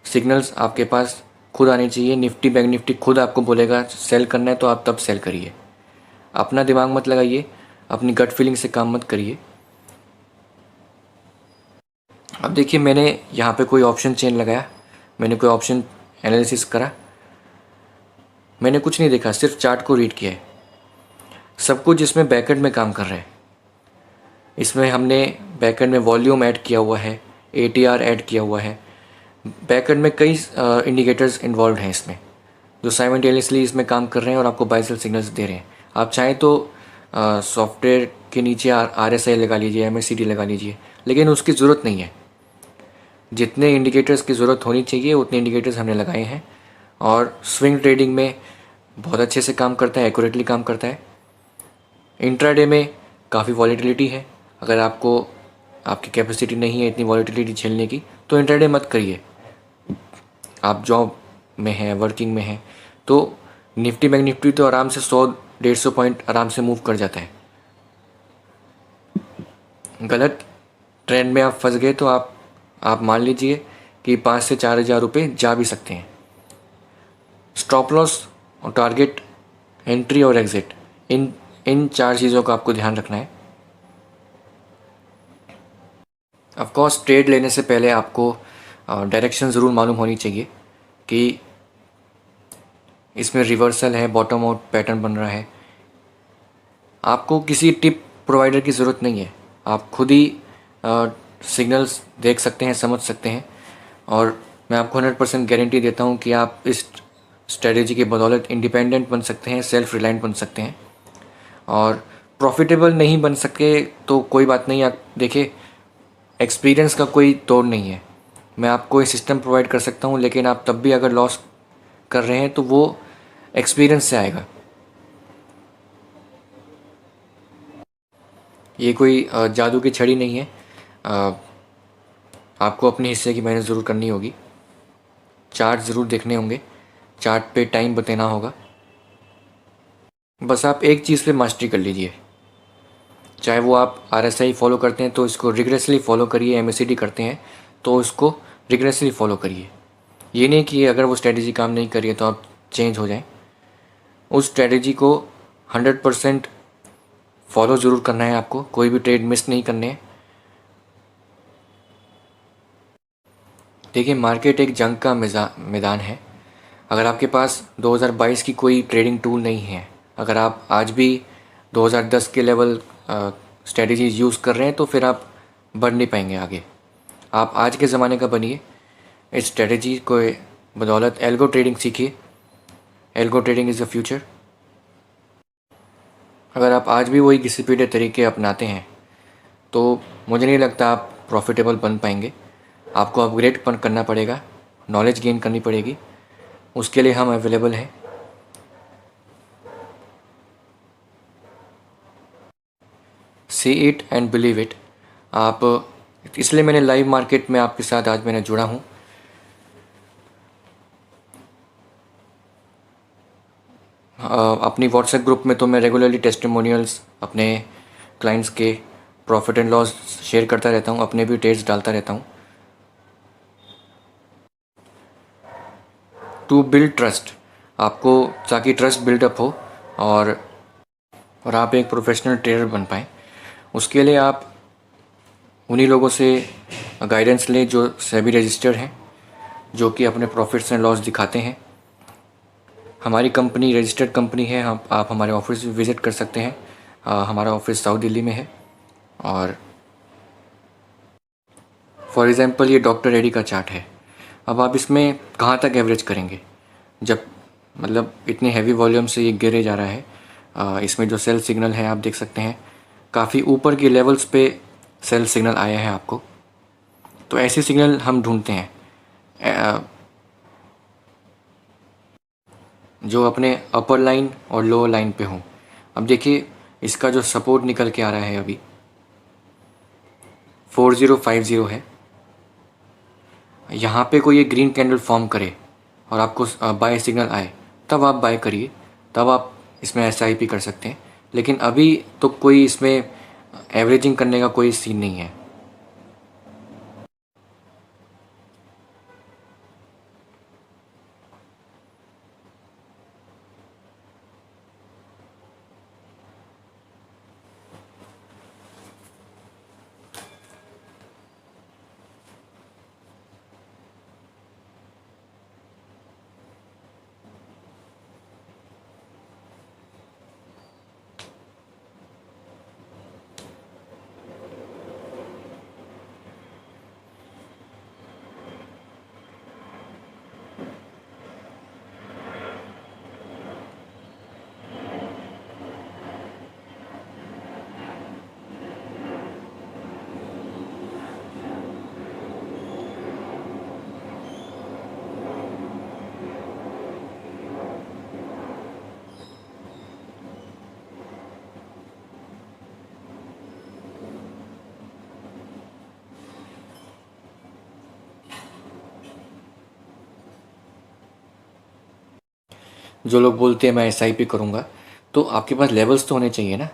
A: सिग्नल्स आपके पास खुद आने चाहिए। निफ्टी बैंक निफ्टी खुद आपको बोलेगा सेल करना है तो आप तब सेल करिए। अपना दिमाग मत लगाइए, अपनी गट फीलिंग से काम मत करिए। अब देखिए, मैंने यहाँ पे कोई ऑप्शन चेन लगाया, मैंने कोई ऑप्शन एनालिसिस करा, मैंने कुछ नहीं देखा, सिर्फ चार्ट को रीड किया है। सब कुछ इसमें बैकएंड में काम कर रहा है। इसमें हमने बैकएंड में वॉल्यूम ऐड किया हुआ है, एटीआर ऐड किया हुआ है, बैकएंड में कई इंडिकेटर्स इन्वॉल्व हैं इसमें, जो साइमल्टेनियसली इसमें काम कर रहे हैं और आपको बाय सेल सिग्नल्स दे रहे हैं। आप चाहें तो सॉफ्टवेयर के नीचे RSI लगा लीजिए, MACD लगा लीजिए, लेकिन उसकी ज़रूरत नहीं है। जितने इंडिकेटर्स की ज़रूरत होनी चाहिए उतने इंडिकेटर्स हमने लगाए हैं, और स्विंग ट्रेडिंग में बहुत अच्छे से काम करता है, एक्यूरेटली काम करता है। इंट्राडे में काफ़ी वॉलेटिलिटी है, अगर आपकी कैपेसिटी नहीं है इतनी वॉलेटिलिटी झेलने की तो इंट्राडे मत करिए। आप जॉब में हैं, वर्किंग में हैं, तो निफ्टी बैंक निफ्टी तो आराम से 100-150 पॉइंट आराम से मूव कर जाता है। गलत ट्रेंड में आप फंस गए तो आप मान लीजिए कि 5 से 4 हज़ार रुपये जा भी सकते हैं। स्टॉप लॉस और टारगेट, एंट्री और एग्ज़िट, इन 4 चीज़ों का आपको ध्यान रखना है। ऑफ कोर्स ट्रेड लेने से पहले आपको डायरेक्शन ज़रूर मालूम होनी चाहिए कि इसमें रिवर्सल है, बॉटम आउट पैटर्न बन रहा है। आपको किसी टिप प्रोवाइडर की ज़रूरत नहीं है, आप खुद ही सिग्नल्स देख सकते हैं, समझ सकते हैं, और मैं आपको 100% गारंटी देता हूँ कि आप इस स्ट्रेटेजी की बदौलत इंडिपेंडेंट बन सकते हैं, सेल्फ रिलायंट बन सकते हैं। और प्रॉफिटेबल नहीं बन सके तो कोई बात नहीं, आप देखिए एक्सपीरियंस का कोई तोड़ नहीं है। मैं आपको ये सिस्टम प्रोवाइड कर सकता हूँ, लेकिन आप तब भी अगर लॉस कर रहे हैं तो वो एक्सपीरियंस से आएगा। ये कोई जादू की छड़ी नहीं है। आपको अपने हिस्से की मेहनत ज़रूर करनी होगी, चार्ट ज़रूर देखने होंगे, चार्ट पे टाइम बताना होगा। बस आप एक चीज़ पे मास्टरी कर लीजिए, चाहे वो आप RSI फॉलो करते हैं तो इसको रिग्रेसली फॉलो करिए, MACD करते हैं तो इसको रिग्रेसली फॉलो करिए। ये नहीं कि अगर वो स्ट्रेटजी काम नहीं कर रही है तो आप चेंज हो जाएं। उस स्ट्रेटजी को 100% फॉलो ज़रूर करना है आपको, कोई भी ट्रेड मिस नहीं करने हैं। देखिए, मार्केट एक जंग का मैदान है। अगर आपके पास 2022 की कोई ट्रेडिंग टूल नहीं है, अगर आप आज भी 2010 के लेवल स्ट्रेटजीज यूज़ कर रहे हैं तो फिर आप बढ़ नहीं पाएंगे आगे। आप आज के ज़माने का बनिए, इस स्ट्रेटजी को बदौलत एल्गो ट्रेडिंग सीखिए। Algo trading is the future. अगर आप आज भी वही घिसे पीटे तरीके अपनाते हैं तो मुझे नहीं लगता आप प्रॉफिटेबल बन पाएंगे। आपको अपग्रेड करना पड़ेगा, नॉलेज गेन करनी पड़ेगी। उसके लिए हम अवेलेबल हैं। See it and believe it. आप, इसलिए मैंने लाइव मार्केट में आपके साथ आज मैंने जुड़ा हूँ। अपनी व्हाट्सएप ग्रुप में तो मैं रेगुलरली टेस्टिमोनियल्स अपने क्लाइंट्स के प्रॉफिट एंड लॉस शेयर करता रहता हूँ, अपने भी ट्रेड्स डालता रहता हूँ। टू बिल्ड ट्रस्ट, आपको ताकि ट्रस्ट बिल्डअप हो और आप एक प्रोफेशनल ट्रेडर बन पाएँ, उसके लिए आप उन्हीं लोगों से गाइडेंस लें जो सेबी रजिस्टर्ड हैं, जो कि अपने प्रॉफिट्स एंड लॉस दिखाते हैं। हमारी कंपनी रजिस्टर्ड कंपनी है। आप हमारे ऑफिस विज़िट कर सकते हैं। हमारा ऑफिस साउथ दिल्ली में है। और फॉर एग्ज़ाम्पल ये डॉक्टर रेड्डी का चार्ट है। अब आप इसमें कहाँ तक एवरेज करेंगे, जब मतलब इतने हैवी वॉल्यूम से ये गिरे जा रहा है। इसमें जो सेल सिग्नल है आप देख सकते हैं, काफ़ी ऊपर के लेवल्स पे सेल सिग्नल आया है आपको। तो ऐसे सिग्नल हम ढूंढते हैं जो अपने अपर लाइन और लोअर लाइन पे हों। अब देखिए, इसका जो सपोर्ट निकल के आ रहा है अभी 4050 है। यहाँ पे कोई ये ग्रीन कैंडल फॉर्म करे और आपको बाय सिग्नल आए, तब आप बाय करिए, तब आप इसमें SIP कर सकते हैं। लेकिन अभी तो कोई इसमें एवरेजिंग करने का कोई सीन नहीं है। जो लोग बोलते हैं मैं SIP करूँगा, तो आपके पास लेवल्स तो होने चाहिए ना।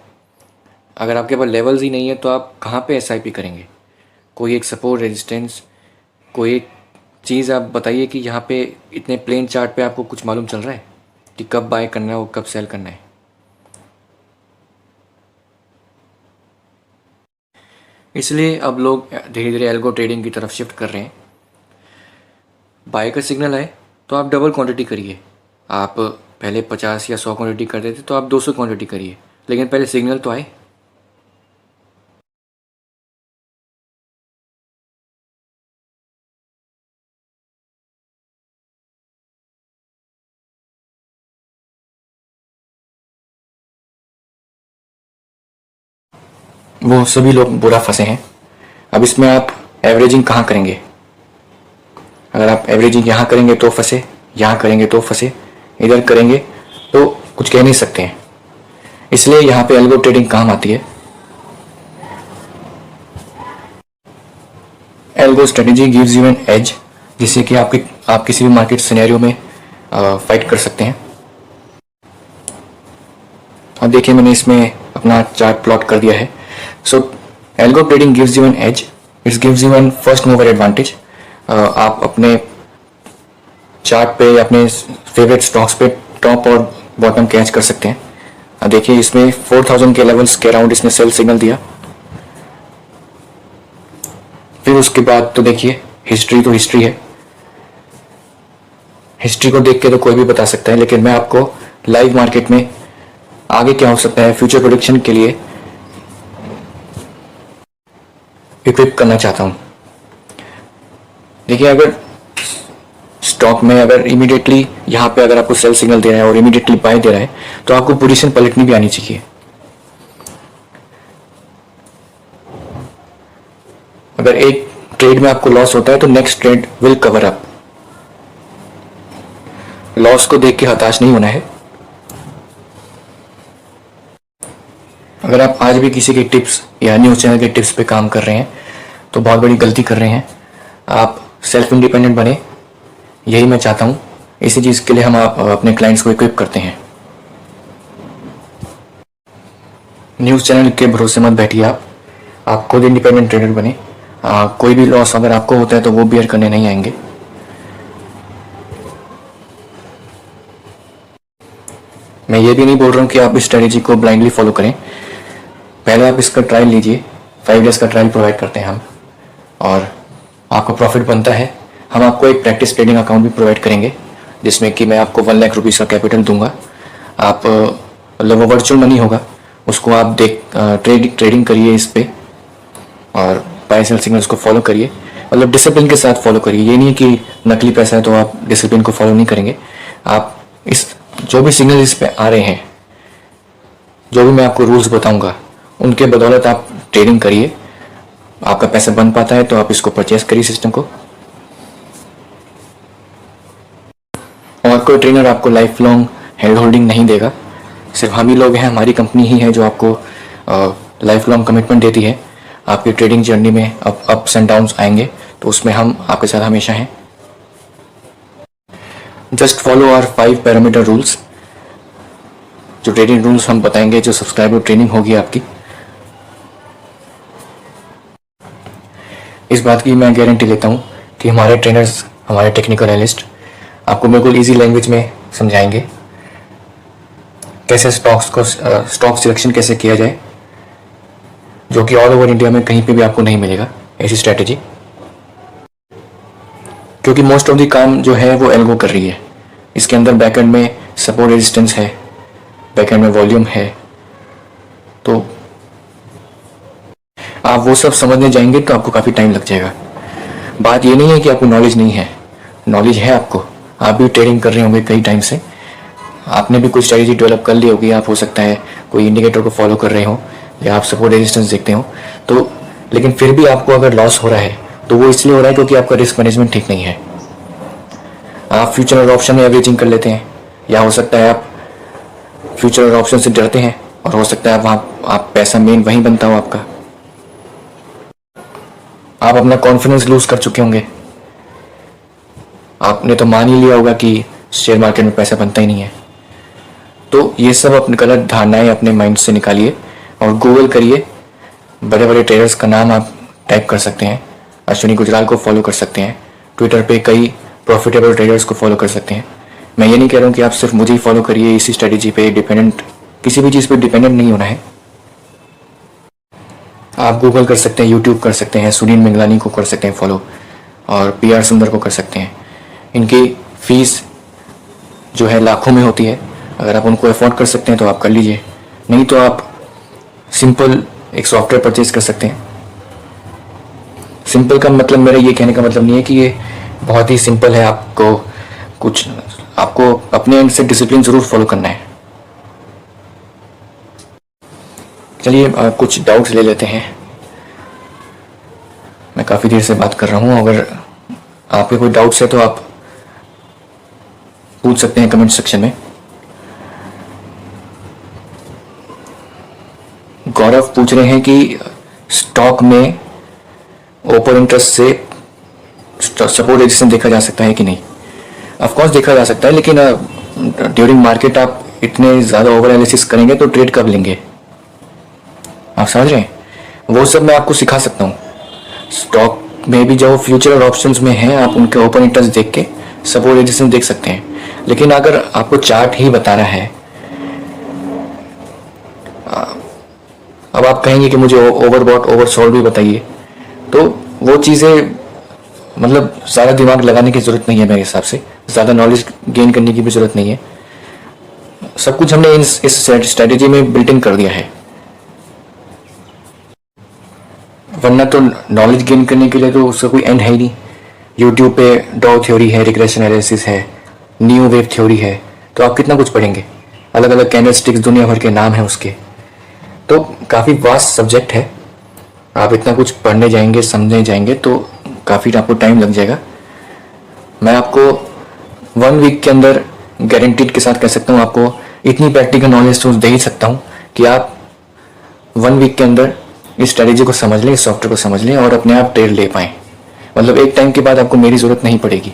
A: अगर आपके पास लेवल्स ही नहीं है तो आप कहाँ पे SIP करेंगे? कोई एक सपोर्ट, रेजिस्टेंस, कोई एक चीज़ आप बताइए कि यहाँ पे इतने प्लेन चार्ट पे आपको कुछ मालूम चल रहा है कि कब बाय करना है और कब सेल करना है। इसलिए अब लोग धीरे धीरे एल्गो ट्रेडिंग की तरफ शिफ्ट कर रहे हैं। बाय का सिग्नल आए तो आप डबल क्वांटिटी करिए। आप पहले 50 या 100 क्वांटिटी करते थे तो आप 200 क्वांटिटी करिए, लेकिन पहले सिग्नल तो आए। वो सभी लोग बुरा फंसे हैं। अब इसमें आप एवरेजिंग कहाँ करेंगे? अगर आप एवरेजिंग यहाँ करेंगे तो फंसे, यहाँ करेंगे तो फंसे, इधर करेंगे तो कुछ कह नहीं सकते हैं। इसलिए यहाँ पे एल्गो ट्रेडिंग काम आती है। Algo strategy gives you an edge, जिससे कि आप किसी भी मार्केट सिनेरियो में फाइट कर सकते हैं। अब देखिए मैंने इसमें अपना चार्ट प्लॉट कर दिया है। So algo trading gives you an edge, it's gives you an first mover advantage. आप अपने चार्ट पे अपने फेवरेट स्टॉक्स पे टॉप और बॉटम कैच कर सकते हैं। अब देखिए इसमें 4000 के लेवल्स के अराउंड इसने सेल सिग्नल दिया। फिर उसके बाद तो देखिए हिस्ट्री तो हिस्ट्री है, हिस्ट्री को देख के तो कोई भी बता सकता है, लेकिन मैं आपको लाइव मार्केट में आगे क्या हो सकता है फ्यूचर प्रेडिक्शन के लिए इक्विप करना चाहता हूं। देखिए अगर स्टॉक में अगर इमीडिएटली यहाँ पे अगर आपको सेल सिग्नल दे रहा है और इमीडिएटली बाय दे रहा है तो आपको पोजीशन पलटनी भी आनी चाहिए। अगर एक ट्रेड में आपको लॉस होता है तो next trade will cover up. Loss को देख के हताश नहीं होना है। अगर आप आज भी किसी के टिप्स या न्यूज़ चैनल के टिप्स पे काम कर रहे हैं तो बहुत बड़ी गलती कर रहे हैं। आप सेल्फ इंडिपेंडेंट बने, यही मैं चाहता हूं। इसी चीज़ के लिए हम अपने क्लाइंट्स को इक्विप करते हैं। न्यूज़ चैनल के भरोसे मत बैठिए, आप खुद इंडिपेंडेंट ट्रेडर बने। कोई भी लॉस अगर आपको होता है तो वो बियर करने नहीं आएंगे। मैं ये भी नहीं बोल रहा हूँ कि आप इस स्ट्रेटेजी को ब्लाइंडली फॉलो करें। पहले आप इसका ट्रायल लीजिए, 5 डेज का ट्रायल प्रोवाइड करते हैं हम, और आपको प्रॉफिट बनता है हम आपको एक प्रैक्टिस ट्रेडिंग अकाउंट भी प्रोवाइड करेंगे जिसमें कि मैं आपको 1 लाख रुपीज़ का कैपिटल दूंगा। आप मतलब वो वर्चुअल मनी होगा, उसको आप ट्रेडिंग करिए इस पे और बाय सेल सिग्नल्स को फॉलो करिए। मतलब डिसिप्लिन के साथ फॉलो करिए। ये नहीं कि नकली पैसा है तो आप डिसिप्लिन को फॉलो नहीं करेंगे। आप इस जो भी सिग्नल इस पे आ रहे हैं, जो भी मैं आपको रूल्स बताऊंगा, उनके बदौलत आप ट्रेडिंग करिए। आपका पैसा बन पाता है तो आप इसको परचेस करिए सिस्टम को। और कोई ट्रेनर आपको लाइफ लॉन्ग हेल्ड होल्डिंग नहीं देगा। सिर्फ हम ही लोग हैं, हमारी कंपनी ही है जो आपको लाइफ लॉन्ग कमिटमेंट देती है। आपकी ट्रेडिंग जर्नी में अप्स एंड डाउन्स आएंगे तो उसमें हम आपके साथ हमेशा हैं। Just follow our 5 parameter rules. जो ट्रेडिंग रूल्स हम बताएंगे, जो सब्सक्राइबर ट्रेनिंग होगी आपकी, इस बात की मैं गारंटी लेता हूँ कि हमारे ट्रेनर्स, हमारे टेक्निकल एनालिस्ट आपको बिल्कुल इजी लैंग्वेज में समझाएंगे कैसे स्टॉक सिलेक्शन कैसे किया जाए, जो कि ऑल ओवर इंडिया में कहीं पे भी आपको नहीं मिलेगा ऐसी स्ट्रैटेजी। क्योंकि मोस्ट ऑफ द काम जो है वो एल्गो कर रही है। इसके अंदर बैकएंड में सपोर्ट रेजिस्टेंस है, बैकएंड में वॉल्यूम है, तो आप वो सब समझने जाएंगे तो आपको काफ़ी टाइम लग जाएगा। बात ये नहीं है कि आपको नॉलेज नहीं है, नॉलेज है आपको। आप भी ट्रेडिंग कर रहे होंगे कई टाइम से, आपने भी कुछ स्ट्रैटेजी डेवलप कर ली होगी। आप हो सकता है कोई इंडिकेटर को फॉलो कर रहे हो या आप सपोर्ट रेजिस्टेंस देखते हो, तो लेकिन फिर भी आपको अगर लॉस हो रहा है तो वो इसलिए हो रहा है क्योंकि आपका रिस्क मैनेजमेंट ठीक नहीं है। आप फ्यूचर और ऑप्शन में एवरेजिंग कर लेते हैं, या हो सकता है आप फ्यूचर और ऑप्शन से डरते हैं, और हो सकता है आप पैसा मेन वहीं बनता हो आपका। आप अपना कॉन्फिडेंस लूज कर चुके होंगे। आपने तो मान ही लिया होगा कि शेयर मार्केट में पैसा बनता ही नहीं है। तो ये सब अपनी गलत धारणाएं अपने माइंड से निकालिए और गूगल करिए। बड़े बड़े ट्रेडर्स का नाम आप टाइप कर सकते हैं। अश्विनी गुजराल को फॉलो कर सकते हैं। ट्विटर पे कई प्रॉफिटेबल ट्रेडर्स को फॉलो कर सकते हैं। मैं ये नहीं कह रहा हूँ कि आप सिर्फ मुझे ही फॉलो करिए, इसी स्ट्रेटेजी पे डिपेंडेंट, किसी भी चीज़ पे डिपेंडेंट नहीं होना है। आप गूगल कर सकते हैं, यूट्यूब कर सकते हैं, सुनील मिंगलानी को कर सकते हैं फॉलो, और PR सुंदर को कर सकते हैं। इनकी फीस जो है लाखों में होती है। अगर आप उनको अफोर्ड कर सकते हैं तो आप कर लीजिए, नहीं तो आप सिंपल एक सॉफ्टवेयर परचेज कर सकते हैं। सिंपल का मतलब, मेरा ये कहने का मतलब नहीं है कि ये बहुत ही सिंपल है। आपको अपने एंड से डिसिप्लिन ज़रूर फॉलो करना है। चलिए कुछ डाउट्स ले लेते हैं। मैं काफ़ी देर से बात कर रहा हूँ। अगर आपके कोई डाउट्स है तो आप पूछ सकते हैं कमेंट सेक्शन में। गौरव पूछ रहे हैं कि स्टॉक में ओपन इंटरेस्ट से सपोर्ट रेजिस्टेंस देखा जा सकता है कि नहीं। ऑफ कोर्स देखा जा सकता है, लेकिन ड्यूरिंग मार्केट आप इतने ज़्यादा ओवर एनालिसिस करेंगे तो ट्रेड कब लेंगे? आप समझ रहे हैं? वो सब मैं आपको सिखा सकता हूँ। स्टॉक में भी जो फ्यूचर और ऑप्शंस में हैं, आप उनके ओपन इंटरेस्ट देख के सपोर्ट रेजिस्टेंस देख सकते हैं। लेकिन अगर आपको चार्ट ही बताना है, अब आप कहेंगे कि मुझे ओवरबॉट ओवरसोल्ड भी बताइए, तो वो चीज़ें मतलब ज़्यादा दिमाग लगाने की ज़रूरत नहीं है मेरे हिसाब से, ज़्यादा नॉलेज गेन करने की भी ज़रूरत नहीं है। सब कुछ हमने इस स्ट्रेटेजी में बिल्ट इन कर दिया है। वरना तो नॉलेज गेन करने के लिए तो उसका कोई एंड है ही नहीं। यूट्यूब पे डॉ थ्योरी है, रिग्रेशन एनालिसिस है, न्यू वेव थ्योरी है, तो आप कितना कुछ पढ़ेंगे? अलग अलग कैंडलस्टिक्स दुनिया भर के नाम हैं उसके। तो काफ़ी वास्ट सब्जेक्ट है। आप इतना कुछ पढ़ने जाएंगे, समझने जाएंगे तो काफ़ी आपको टाइम लग जाएगा। मैं आपको 1 वीक के अंदर गारंटीड के साथ कह सकता हूँ, आपको इतनी प्रैक्टिकल नॉलेज तो दे ही सकता हूँ कि आप 1 वीक के अंदर इस स्ट्रेटेजी को समझ लें, इस सॉफ्टवेयर को समझ लें और अपने आप ट्रेड ले पाएँ। मतलब एक टाइम के बाद आपको मेरी ज़रूरत नहीं पड़ेगी।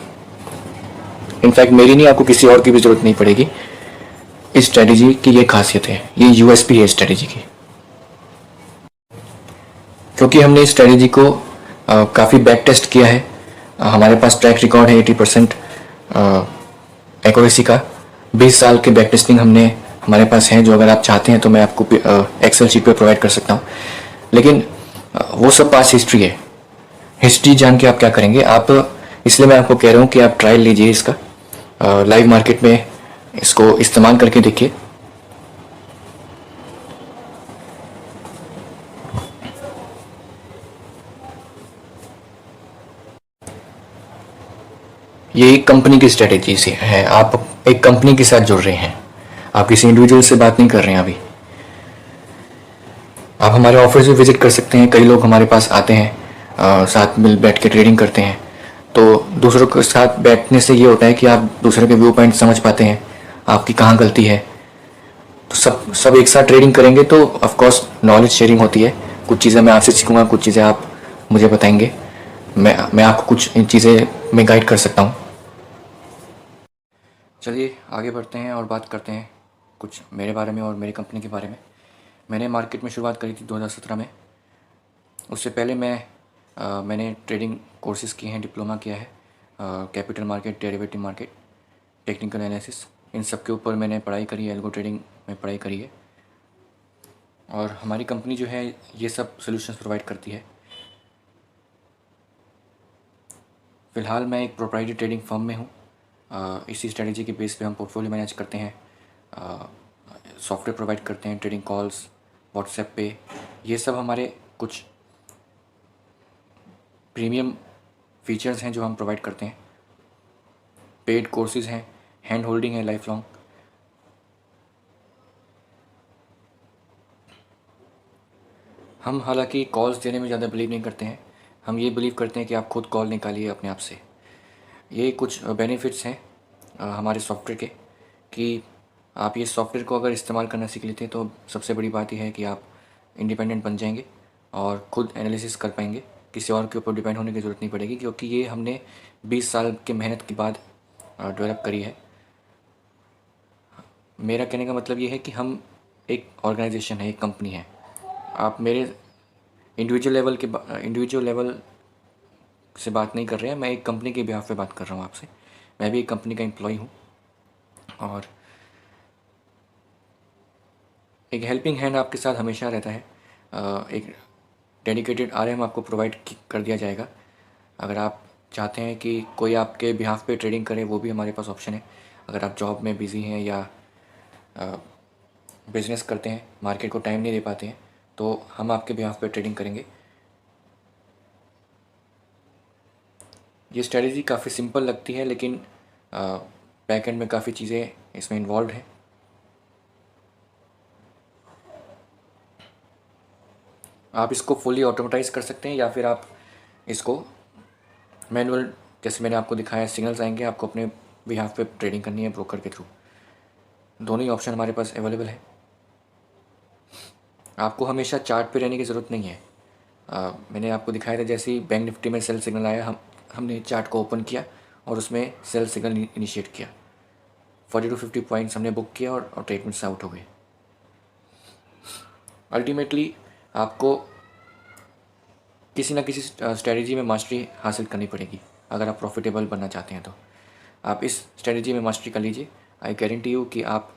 A: इनफैक्ट मेरी नहीं, आपको किसी और की भी ज़रूरत नहीं पड़ेगी। इस स्ट्रेटेजी की ये खासियत है, ये यूएसपी है स्ट्रेटेजी की। क्योंकि हमने इस स्ट्रेटेजी को काफ़ी बैक टेस्ट किया है। हमारे पास ट्रैक रिकॉर्ड है 80% एक्यूरेसी का। 20 साल के बैक टेस्टिंग हमने हमारे पास है, जो अगर आप चाहते हैं तो मैं आपको एक्सेल शीट पे प्रोवाइड कर सकता हूँ। लेकिन वो सब पास हिस्ट्री है। हिस्ट्री जान के आप क्या करेंगे? आप, इसलिए मैं आपको कह रहा हूँ कि आप ट्रायल लीजिए इसका, लाइव मार्केट में इसको इस्तेमाल करके देखिए। ये एक कंपनी की स्ट्रेटेजी से है, आप एक कंपनी के साथ जुड़ रहे हैं, आप किसी इंडिविजुअल से बात नहीं कर रहे हैं अभी। आप हमारे ऑफिस भी विजिट कर सकते हैं, कई लोग हमारे पास आते हैं, साथ मिल बैठ के ट्रेडिंग करते हैं। तो दूसरों के साथ बैठने से ये होता है कि आप दूसरे के व्यू पॉइंट समझ पाते हैं, आपकी कहाँ गलती है। तो सब एक साथ ट्रेडिंग करेंगे तो ऑफकोर्स नॉलेज शेयरिंग होती है। कुछ चीज़ें मैं आपसे सीखूंगा, कुछ चीज़ें आप मुझे बताएंगे, मैं आपको कुछ इन चीज़ें में गाइड कर सकता हूँ। चलिए आगे बढ़ते हैं और बात करते हैं कुछ मेरे बारे में और मेरी कंपनी के बारे में। मैंने मार्केट में शुरुआत करी थी 2017 में। उससे पहले मैंने ट्रेडिंग कोर्सेज़ किए हैं, डिप्लोमा किया है, capital market, derivative market, technical analysis, इन सब के ऊपर मैंने पढ़ाई करी है, एल्गो ट्रेडिंग में पढ़ाई करी है। और हमारी कंपनी जो है ये सब सॉल्यूशंस प्रोवाइड करती है। फ़िलहाल मैं एक प्रोप्राइटरी ट्रेडिंग फर्म में हूँ। इसी स्ट्रेटेजी के बेस पे हम पोर्टफोलियो मैनेज करते हैं, सॉफ्टवेयर प्रोवाइड करते हैं, ट्रेडिंग कॉल्स, व्हाट्सएप पे, ये सब हमारे कुछ प्रीमियम फीचर्स हैं जो हम प्रोवाइड करते हैं। पेड कोर्सेज़ हैं, हैंड होल्डिंग है लाइफ लॉन्ग। हम हालांकि कॉल्स देने में ज़्यादा बिलीव नहीं करते हैं, हम ये बिलीव करते हैं कि आप खुद कॉल निकालिए अपने आप से। ये कुछ बेनिफिट्स हैं हमारे सॉफ्टवेयर के, कि आप ये सॉफ्टवेयर को अगर इस्तेमाल करना सीख लेते हैं तो सबसे बड़ी बात यह है कि आप इंडिपेंडेंट बन जाएंगे और ख़ुद एनालिसिस कर पाएंगे। किसी और के ऊपर डिपेंड होने की ज़रूरत नहीं पड़ेगी, क्योंकि ये हमने 20 साल के मेहनत के बाद डेवलप करी है। मेरा कहने का मतलब ये है कि हम एक ऑर्गेनाइजेशन है, एक कंपनी है। आप मेरे इंडिविजुअल लेवल से बात नहीं कर रहे हैं, मैं एक कंपनी के बिहाफ पे बात कर रहा हूँ आपसे। मैं भी एक कंपनी का एम्प्लॉय हूँ और एक हेल्पिंग हैंड आपके साथ हमेशा रहता है। एक डेडिकेटेड आरएम आपको प्रोवाइड कर दिया जाएगा। अगर आप चाहते हैं कि कोई आपके बिहाफ पे ट्रेडिंग करे, वो भी हमारे पास ऑप्शन है। अगर आप जॉब में बिज़ी हैं या बिज़नेस करते हैं, मार्केट को टाइम नहीं दे पाते हैं, तो हम आपके बिहाफ पे ट्रेडिंग करेंगे। ये स्ट्रेटजी काफ़ी सिंपल लगती है, लेकिन बैक एंड में काफ़ी चीज़ें इसमें इन्वॉल्व हैं। आप इसको फुली ऑटोमेटाइज कर सकते हैं या फिर आप इसको मैनुअल, जैसे मैंने आपको दिखाया, सिग्नल्स आएंगे, आपको अपने बिहाफ पे ट्रेडिंग करनी है ब्रोकर के थ्रू। दोनों ही ऑप्शन हमारे पास अवेलेबल है। आपको हमेशा चार्ट पे रहने की ज़रूरत नहीं है। मैंने आपको दिखाया था, जैसे ही बैंक निफ्टी में सेल सिग्नल आया, हमने चार्ट को ओपन किया और उसमें सेल सिग्नल इनिशिएट किया। 40 to 50 पॉइंट्स हमने बुक किया और ट्रेड में से आउट हो गए। अल्टीमेटली आपको किसी ना किसी स्ट्रेटजी में मास्टरी हासिल करनी पड़ेगी अगर आप प्रॉफिटेबल बनना चाहते हैं। तो आप इस स्ट्रेटजी में मास्टरी कर लीजिए, आई गारंटी यू कि आप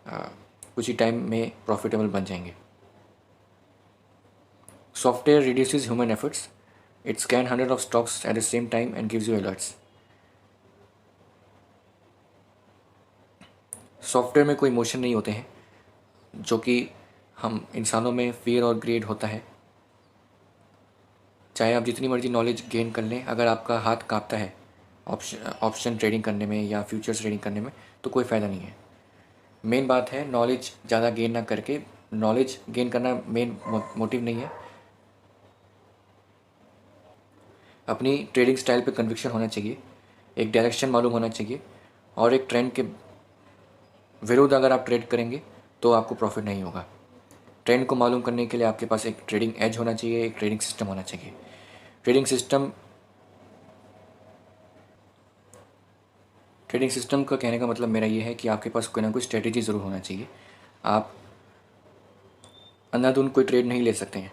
A: कुछ ही टाइम में प्रॉफिटेबल बन जाएंगे। Software reduces human efforts, it scan 100 of stocks at the same time and gives you alerts. Software में कोई इमोशन नहीं होते हैं जो कि हम इंसानों में फियर और ग्रेड होता है। चाहे आप जितनी मर्जी नॉलेज गेन कर लें, अगर आपका हाथ कांपता है ऑप्शन ट्रेडिंग करने में या फ्यूचर्स ट्रेडिंग करने में, तो कोई फ़ायदा नहीं है। मेन बात है नॉलेज ज़्यादा गेन ना करके, नॉलेज गेन करना मेन मोटिव नहीं है। अपनी ट्रेडिंग स्टाइल पे कन्विक्शन होना चाहिए, एक डायरेक्शन मालूम होना चाहिए, और एक ट्रेंड के विरुद्ध अगर आप ट्रेड करेंगे तो आपको प्रॉफिट नहीं होगा। ट्रेंड को मालूम करने के लिए आपके पास एक ट्रेडिंग एज होना चाहिए, एक ट्रेडिंग सिस्टम होना चाहिए। ट्रेडिंग सिस्टम का कहने का मतलब मेरा ये है कि आपके पास कोई ना कोई स्ट्रेटेजी ज़रूर होना चाहिए। आप अंधाधुंध कोई ट्रेड नहीं ले सकते हैं,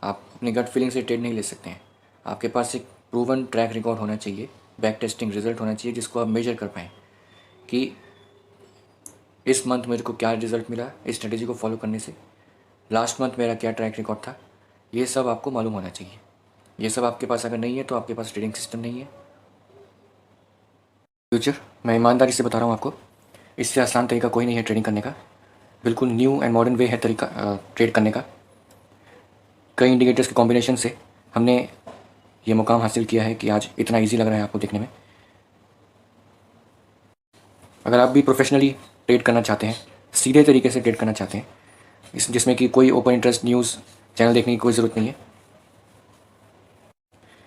A: आप अपनी गट फीलिंग से ट्रेड नहीं ले सकते हैं। आपके पास एक प्रूवन ट्रैक रिकॉर्ड होना चाहिए, बैक टेस्टिंग रिजल्ट होना चाहिए जिसको आप मेजर कर पाएँ कि इस मंथ मेरे को क्या रिज़ल्ट मिला इस स्ट्रेटेजी को फॉलो करने से, लास्ट मंथ मेरा क्या ट्रैक रिकॉर्ड था। ये सब आपको मालूम होना चाहिए। ये सब आपके पास अगर नहीं है तो आपके पास ट्रेडिंग सिस्टम नहीं है। फ्यूचर, मैं ईमानदारी से बता रहा हूँ आपको, इससे आसान तरीका कोई नहीं है ट्रेडिंग करने का। बिल्कुल न्यू एंड मॉडर्न वे है तरीका ट्रेड करने का। कई इंडिकेटर्स के कॉम्बिनेशन से हमने ये मुकाम हासिल किया है कि आज इतना इजी लग रहा है आपको देखने में। अगर आप भी प्रोफेशनली ट्रेड करना चाहते हैं, सीधे तरीके से ट्रेड करना चाहते हैं, जिसमें कि कोई ओपन इंटरेस्ट न्यूज़ चैनल देखने की कोई ज़रूरत नहीं है।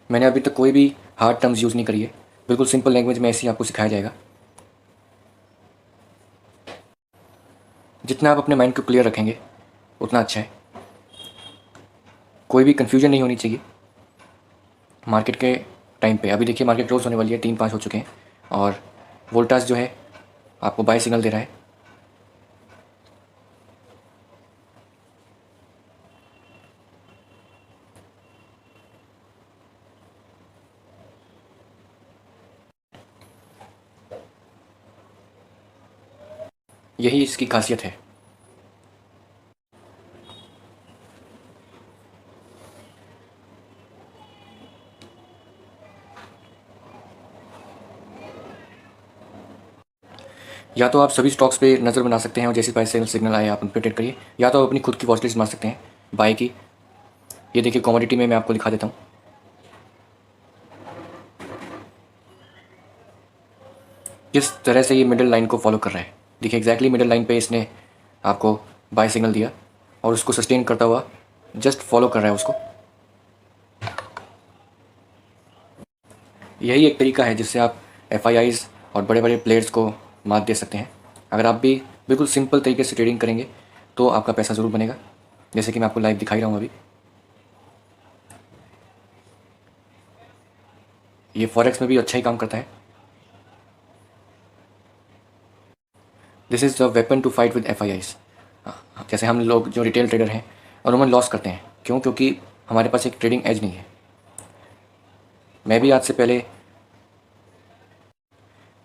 A: मैंने अभी तक कोई भी हार्ड टर्म्स यूज़ नहीं करी है, बिल्कुल सिंपल लैंग्वेज में ऐसे ही आपको सिखाया जाएगा। जितना आप अपने माइंड को क्लियर रखेंगे उतना अच्छा है। कोई भी कन्फ्यूजन नहीं होनी चाहिए मार्केट के टाइम पे। अभी देखिए मार्केट क्लोज होने वाली है, 3-5 हो चुके हैं और वोल्टास जो है आपको बाय सिग्नल दे रहा है। यही इसकी खासियत है। या तो आप सभी स्टॉक्स पे नज़र बना सकते हैं और जैसे बाय सेल सिग्नल आए आप उन पर ट्रेड करिए, या तो आप अपनी खुद की वॉच लिस्ट बना सकते हैं बाय की। ये देखिए कमोडिटी में मैं आपको दिखा देता हूँ। किस तरह से ये मिडिल लाइन को फॉलो कर रहा है। देखिए एग्जैक्टली मिडिल लाइन पे इसने आपको बाय सिग्नल दिया और उसको सस्टेन करता हुआ जस्ट फॉलो कर रहा है उसको। यही एक तरीका है जिससे आप FIIs और बड़े बड़े प्लेयर्स को मात दे सकते हैं। अगर आप भी बिल्कुल सिंपल तरीके से ट्रेडिंग करेंगे तो आपका पैसा ज़रूर बनेगा, जैसे कि मैं आपको लाइव दिखाई रहा हूँ अभी। ये फॉरेक्स में भी अच्छा ही काम करता है। This is the weapon to fight with FIIs। जैसे हम लोग जो रिटेल ट्रेडर हैं उन्होंने लॉस करते हैं, क्यों? क्योंकि हमारे पास एक ट्रेडिंग एज नहीं है। मैं भी आज से पहले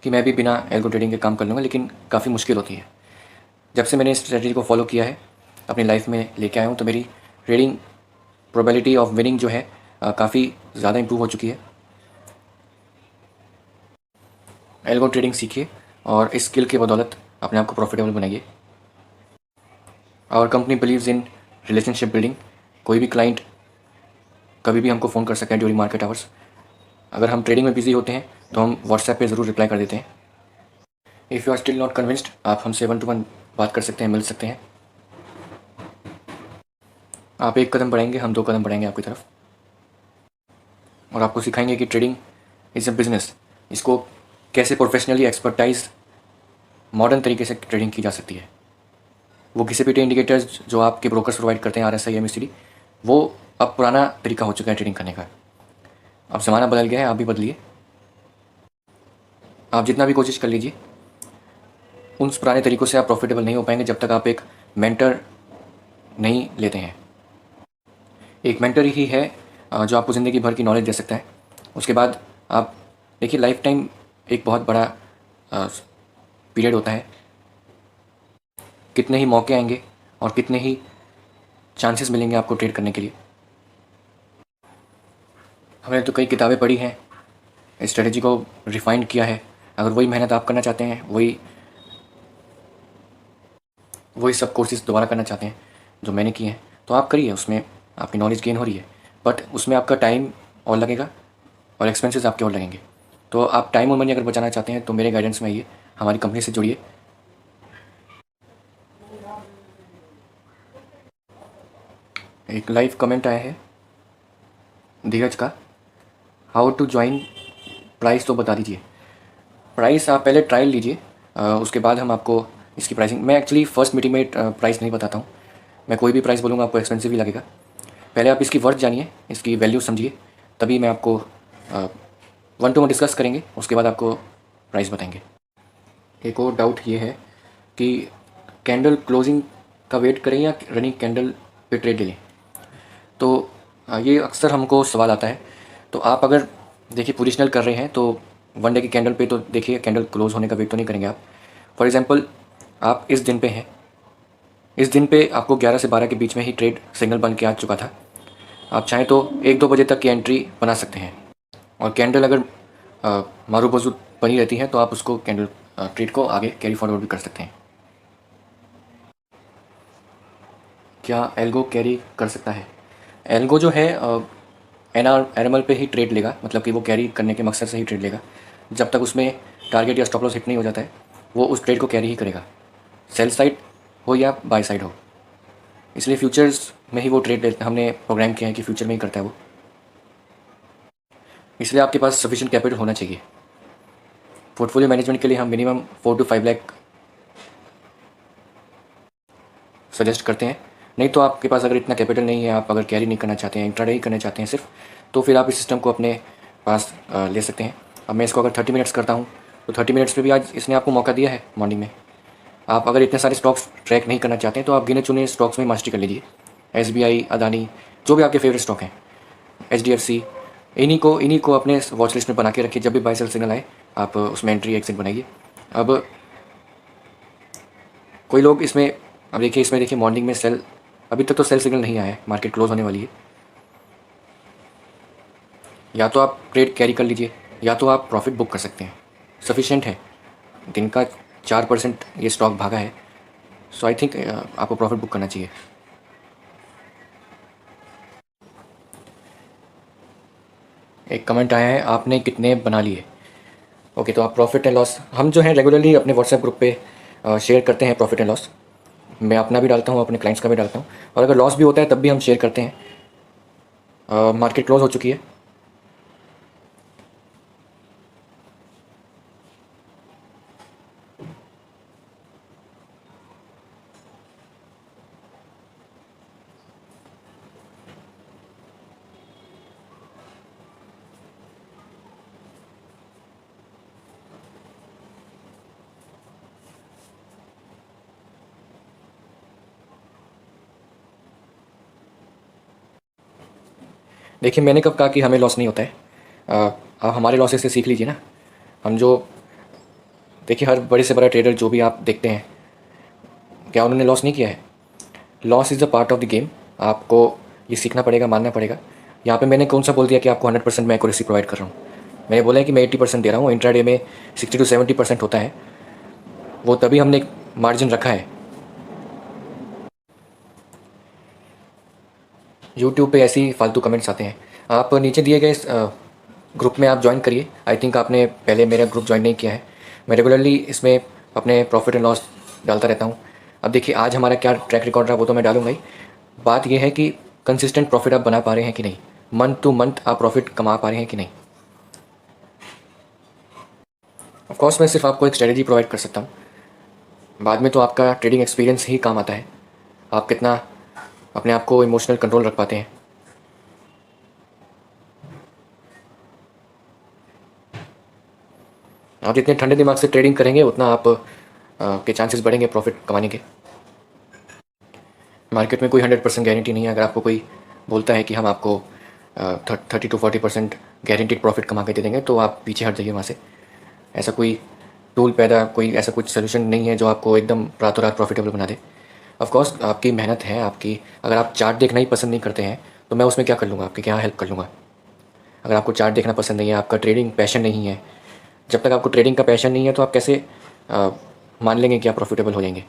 A: कि मैं भी बिना एल्गो ट्रेडिंग के काम कर लूँगा, लेकिन काफ़ी मुश्किल होती है। जब से मैंने इस स्ट्रेटजी को फॉलो किया है, अपनी लाइफ में लेके आया हूँ, तो मेरी ट्रेडिंग प्रोबेबिलिटी ऑफ विनिंग जो है काफ़ी ज़्यादा इंप्रूव हो चुकी है। एल्गो ट्रेडिंग सीखिए और इस स्किल की बदौलत अपने आप को प्रॉफिटेबल बनाइए। और company believes in relationship building. कोई भी क्लाइंट कभी भी हमको फ़ोन कर सकते हैं ड्यूरिंग मार्केट आवर्स। अगर हम ट्रेडिंग में बिजी होते हैं तो हम व्हाट्सएप पे ज़रूर रिप्लाई कर देते हैं। If you are still not convinced, आप हमसे 1-to-1 बात कर सकते हैं, मिल सकते हैं। आप 1 कदम बढ़ाएंगे, हम 2 कदम बढ़ाएंगे आपकी तरफ, और आपको सिखाएंगे कि ट्रेडिंग इज़ अ बिज़नेस। इसको कैसे प्रोफेशनली एक्सपर्टाइज मॉडर्न तरीके से ट्रेडिंग की जा सकती है। वो घिसे-पिटे इंडिकेटर्स जो आपके ब्रोकर्स प्रोवाइड करते हैं, RSI, MACD, वो अब पुराना तरीका हो चुका है ट्रेडिंग करने का। अब ज़माना बदल गया है, आप भी बदलिए। आप जितना भी कोशिश कर लीजिए, उन पुराने तरीक़ों से आप प्रॉफिटेबल नहीं हो पाएंगे जब तक आप एक मेंटर नहीं लेते हैं। एक मेंटर ही है जो आपको ज़िंदगी भर की नॉलेज दे सकता है। उसके बाद आप देखिए, लाइफ टाइम एक बहुत बड़ा पीरियड होता है। कितने ही मौके आएंगे और कितने ही चांसेस मिलेंगे आपको ट्रेड करने के लिए। हमने तो कई किताबें पढ़ी हैं, स्ट्रेटजी को रिफाइंड किया है। अगर वही मेहनत आप करना चाहते हैं, वही सब कोर्सेज दोबारा करना चाहते हैं जो मैंने किए हैं, तो आप करिए। उसमें आपकी नॉलेज गेन हो रही है, बट उसमें आपका टाइम और लगेगा और एक्सपेंसेस आपके और लगेंगे। तो आप टाइम और मनी अगर बचाना चाहते हैं तो मेरे गाइडेंस में आइए, हमारी कंपनी से जुड़िए। एक लाइव कमेंट आया है धीरज का, हाउ टू ज्वाइन, प्राइस तो बता दीजिए। प्राइस आप पहले ट्रायल लीजिए, उसके बाद हम आपको इसकी प्राइसिंग, मैं एक्चुअली फ़र्स्ट मीटिंग में प्राइस नहीं बताता हूँ। मैं कोई भी प्राइस बोलूँगा आपको एक्सपेंसिव ही लगेगा। पहले आप इसकी वर्थ जानिए, इसकी वैल्यू समझिए, तभी मैं आपको 1-to-1 डिस्कस करेंगे, उसके बाद आपको प्राइस बताएंगे। एक और डाउट ये है कि कैंडल क्लोजिंग का वेट करें या रनिंग कैंडल पे ट्रेड ले लें। तो ये अक्सर हमको सवाल आता है। तो आप अगर देखिए पोजिशनल कर रहे हैं तो वन डे की कैंडल पे तो देखिए, कैंडल क्लोज होने का वेट तो नहीं करेंगे आप। फॉर एग्जांपल, आप इस दिन पे हैं, इस दिन पे आपको 11 से 12 के बीच में ही ट्रेड सिग्नल बन के आ चुका था। आप चाहें तो 1-2 बजे तक की एंट्री बना सकते हैं, और कैंडल अगर मारू बाजू बनी रहती है तो आप उसको कैंडल ट्रेड को आगे कैरी फॉरवर्ड भी कर सकते हैं। क्या एल्गो कैरी कर सकता है? एल्गो जो है एनआर पे ही ट्रेड लेगा, मतलब कि वो कैरी करने के मकसद से ही ट्रेड लेगा। जब तक उसमें टारगेट या स्टॉप लॉस हिट नहीं हो जाता है, वो उस ट्रेड को कैरी ही करेगा, सेल साइड हो या बाय साइड हो। इसलिए फ्यूचर्स में ही वो ट्रेड हमने प्रोग्राम किया है कि फ्यूचर में ही करता है वो। इसलिए आपके पास सफिशिएंट कैपिटल होना चाहिए। पोर्टफोलियो मैनेजमेंट के लिए हम मिनिमम 4 to 5 लाख सजेस्ट करते हैं। नहीं तो आपके पास अगर इतना कैपिटल नहीं है, आप अगर कैरी नहीं करना चाहते हैं, इंट्राडे ही करना चाहते हैं सिर्फ, तो फिर आप इस सिस्टम को अपने पास ले सकते हैं। अब मैं इसको अगर 30 मिनट्स करता हूँ तो 30 मिनट्स में भी आज इसने आपको मौका दिया है मॉर्निंग में। आप अगर इतने सारे स्टॉक्स ट्रैक नहीं करना चाहते हैं तो आप गिने चुने स्टॉक्स में मास्टरी कर लीजिए। SBI, अदानी, जो भी आपके फेवरेट स्टॉक हैं, HDFC, इन्हीं को अपने वॉच लिस्ट में बना के रखिए। जब भी बाय सेल सिग्नल आए आप उसमें एंट्री एग्जिट बनाइए। अब कोई लोग इसमें, अब देखिए इसमें देखिए मॉर्निंग में सेल, अभी तक तो सेल सिग्नल नहीं आया है, मार्केट क्लोज होने वाली है। या तो आप ट्रेड कैरी कर लीजिए या तो आप प्रॉफिट बुक कर सकते हैं, सफिशिएंट है। दिन का 4% ये स्टॉक भागा है, सो आई थिंक आपको प्रॉफिट बुक करना चाहिए। एक कमेंट आया है, आपने कितने बना लिए? ओके, तो आप प्रॉफिट एंड लॉस, हम जो है रेगुलरली अपने व्हाट्सएप ग्रुप पे शेयर करते हैं प्रॉफिट एंड लॉस। मैं अपना भी डालता हूँ, अपने क्लाइंट्स का भी डालता हूँ, और अगर लॉस भी होता है तब भी हम शेयर करते हैं। मार्केट क्लोज हो चुकी है। देखिए, मैंने कब कहा कि हमें लॉस नहीं होता है? आप हमारे लॉसेस से सीख लीजिए ना। हम जो, देखिए हर बड़े से बड़ा ट्रेडर जो भी आप देखते हैं, क्या उन्होंने लॉस नहीं किया है? Loss is a part of the game. आपको ये सीखना पड़ेगा, मानना पड़ेगा। यहाँ पे मैंने कौन सा बोल दिया कि आपको 100% मैं एक्यूरेसी प्रोवाइड कर रहा हूँ? मैंने बोला है कि मैं 80% दे रहा हूँ। इंट्राडे में 60 to 70% होता है, वो तभी हमने एक मार्जिन रखा है। यूट्यूब पे ऐसे ही फालतू कमेंट्स आते हैं। आप नीचे दिए गए ग्रुप में आप ज्वाइन करिए। आई थिंक आपने पहले मेरा ग्रुप ज्वाइन नहीं किया है। मैं रेगुलरली इसमें अपने प्रॉफिट एंड लॉस डालता रहता हूँ। अब देखिए आज हमारा क्या ट्रैक रिकॉर्ड रहा वो तो मैं डालूंगा ही। बात यह है कि कंसिस्टेंट प्रॉफिट आप बना पा रहे हैं कि नहीं, मंथ टू मंथ आप प्रॉफिट कमा पा रहे हैं कि नहीं। ऑफ कोर्स मैं सिर्फ आपको एक स्ट्रेटजी प्रोवाइड कर सकता हूँ, बाद में तो आपका ट्रेडिंग एक्सपीरियंस ही काम आता है। आप कितना अपने आप को इमोशनल कंट्रोल रख पाते हैं। आप जितने ठंडे दिमाग से ट्रेडिंग करेंगे उतना आप के चांसेस बढ़ेंगे प्रॉफिट कमाने के। मार्केट में कोई 100% गारंटी नहीं है। अगर आपको कोई बोलता है कि हम आपको 30 to 40% गारंटीड प्रॉफिट कमा के दे देंगे, तो आप पीछे हट जाइए वहाँ से। ऐसा कोई टूल कोई ऐसा कुछ सोल्यूशन नहीं है जो आपको एकदम रातों रात प्रॉफिटेबल बना दे। ऑफ कोर्स आपकी मेहनत है आपकी। अगर आप चार्ट देखना ही पसंद नहीं करते हैं तो मैं उसमें क्या कर लूँगा, आपकी क्या हेल्प कर लूँगा। अगर आपको चार्ट देखना पसंद नहीं है, आपका ट्रेडिंग पैशन नहीं है, जब तक आपको ट्रेडिंग का पैशन नहीं है तो आप कैसे मान लेंगे कि आप प्रॉफिटेबल हो जाएंगे।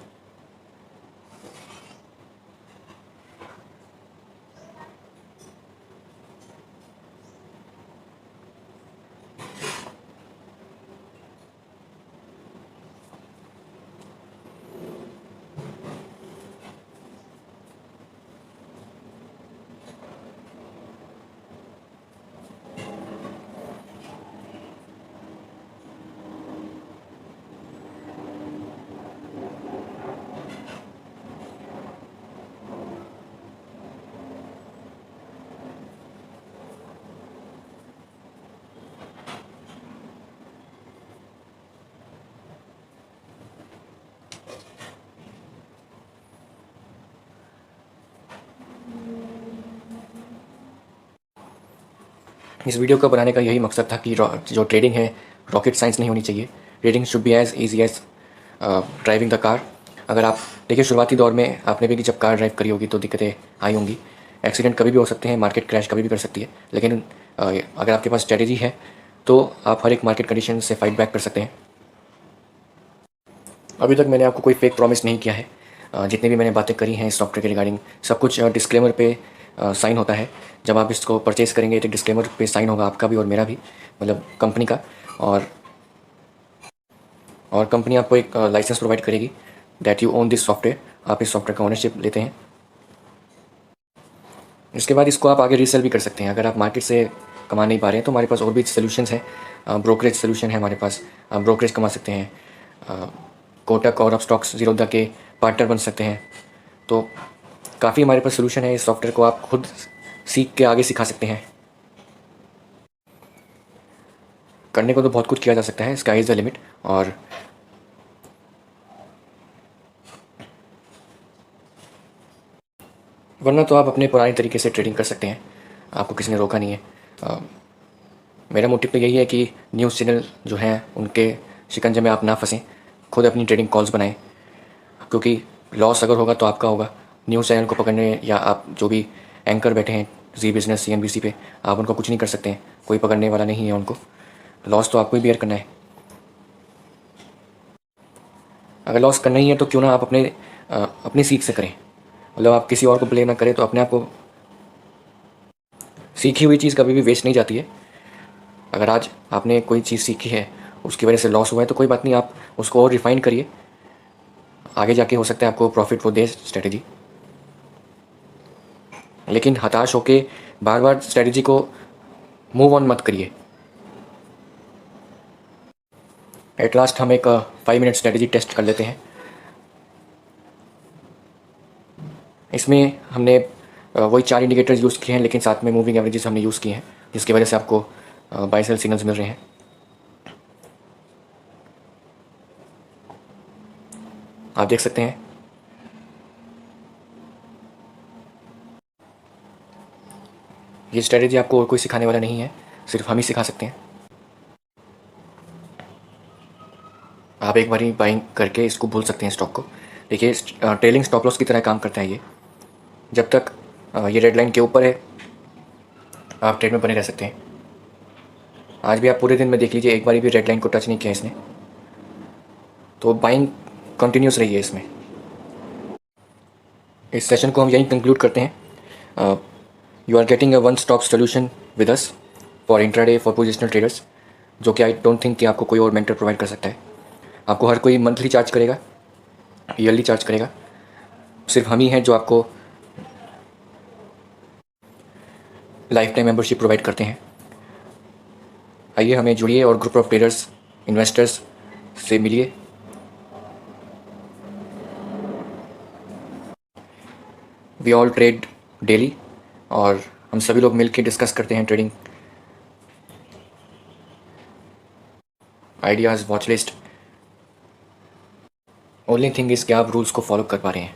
A: इस वीडियो को बनाने का यही मकसद था कि जो ट्रेडिंग है रॉकेट साइंस नहीं होनी चाहिए। Trading should be as easy as driving the car. अगर आप देखिए, शुरुआती दौर में आपने भी जब कार ड्राइव करी होगी तो दिक्कतें आई होंगी। एक्सीडेंट कभी भी हो सकते हैं, मार्केट क्रैश कभी भी कर सकती है, लेकिन अगर आपके पास स्ट्रेटेजी है तो आप हर एक मार्केट कंडीशन से फाइट बैक कर सकते हैं। अभी तक मैंने आपको कोई फेक प्रॉमिस नहीं किया है। जितनी भी मैंने बातें करी हैं सॉफ्टवेयर के रिगार्डिंग, सब कुछ डिस्क्लेमर पे साइन होता है। जब आप इसको परचेज़ करेंगे तो डिस्क्लेमर पे साइन होगा आपका भी और मेरा भी, मतलब कंपनी का। और कंपनी आपको एक लाइसेंस प्रोवाइड करेगी that you own this software. आप इस सॉफ्टवेयर का ओनरशिप लेते हैं। इसके बाद इसको आप आगे रीसेल भी कर सकते हैं। अगर आप मार्केट से कमा नहीं पा रहे हैं तो हमारे पास और भी सोल्यूशंस हैं। ब्रोकरेज सोल्यूशन है हमारे पास, आप ब्रोकरेज कमा सकते हैं। कोटक और स्टॉक्स जीरोधा के पार्टनर बन सकते हैं। तो काफ़ी हमारे पास सोल्यूशन है। इस सॉफ्टवेयर को आप खुद सीख के आगे सिखा सकते हैं। करने को तो बहुत कुछ किया जा सकता है, स्काई इज़ द लिमिट। और वरना तो आप अपने पुराने तरीके से ट्रेडिंग कर सकते हैं, आपको किसी ने रोका नहीं है। मेरा मोटिव तो यही है कि न्यूज़ चैनल जो हैं उनके शिकंजे में आप ना फंसें, खुद अपनी ट्रेडिंग कॉल्स बनाएं। क्योंकि लॉस अगर होगा तो आपका होगा। न्यूज़ चैनल को पकड़ने या आप जो भी एंकर बैठे हैं जी बिज़नेस CNBC पे, आप उनको कुछ नहीं कर सकते हैं। कोई पकड़ने वाला नहीं है उनको। लॉस तो आपको ही बेयर करना है। अगर लॉस करना ही है तो क्यों ना आप अपनी सीख से करें। मतलब आप किसी और को ब्लेम ना करें, तो अपने आप को। सीखी हुई चीज़ कभी भी वेस्ट नहीं जाती है। अगर आज आपने कोई चीज़ सीखी है, उसकी वजह से लॉस हुआ है, तो कोई बात नहीं, आप उसको और रिफ़ाइन करिए। आगे जाके हो सकता है आपको प्रॉफिट वो दे स्ट्रेटजी। लेकिन हताश होके बार बार स्ट्रेटजी को मूव ऑन मत करिए। एट लास्ट हम एक 5 मिनट स्ट्रेटजी टेस्ट कर लेते हैं। इसमें हमने वही 4 इंडिकेटर्स यूज़ किए हैं, लेकिन साथ में मूविंग एवरेजेस हमने यूज़ किए हैं, जिसकी वजह से आपको बाय सेल सिग्नल्स मिल रहे हैं। आप देख सकते हैं ये स्ट्रेटजी आपको और कोई सिखाने वाला नहीं है, सिर्फ हम ही सिखा सकते हैं। आप एक बार ही बाइंग करके इसको भूल सकते हैं स्टॉक को। देखिए, ट्रेलिंग स्टॉप लॉस की तरह काम करता है ये। जब तक ये रेड लाइन के ऊपर है आप ट्रेड में बने रह सकते हैं। आज भी आप पूरे दिन में देख लीजिए, एक बार भी रेड लाइन को टच नहीं किया इसने, तो बाइंग कंटिन्यूस रही है इसमें। इस सेशन को हम यहीं कंक्लूड करते हैं। You are getting a one stop solution with us for intraday for positional traders, जो कि आई डोंट थिंक कि आपको कोई और मेंटर प्रोवाइड कर सकता है। आपको हर कोई मंथली चार्ज करेगा, ईयरली चार्ज करेगा। सिर्फ हम ही हैं जो आपको लाइफ टाइम मेंबरशिप प्रोवाइड करते हैं। आइए हमें जुड़िए और ग्रुप ऑफ ट्रेडर्स, इन्वेस्टर्स से मिलिए। वी ऑल ट्रेड डेली और हम सभी लोग मिलकर डिस्कस करते हैं trading ideas, watch list. Only thing is कि आप रूल्स को फॉलो कर पा रहे हैं।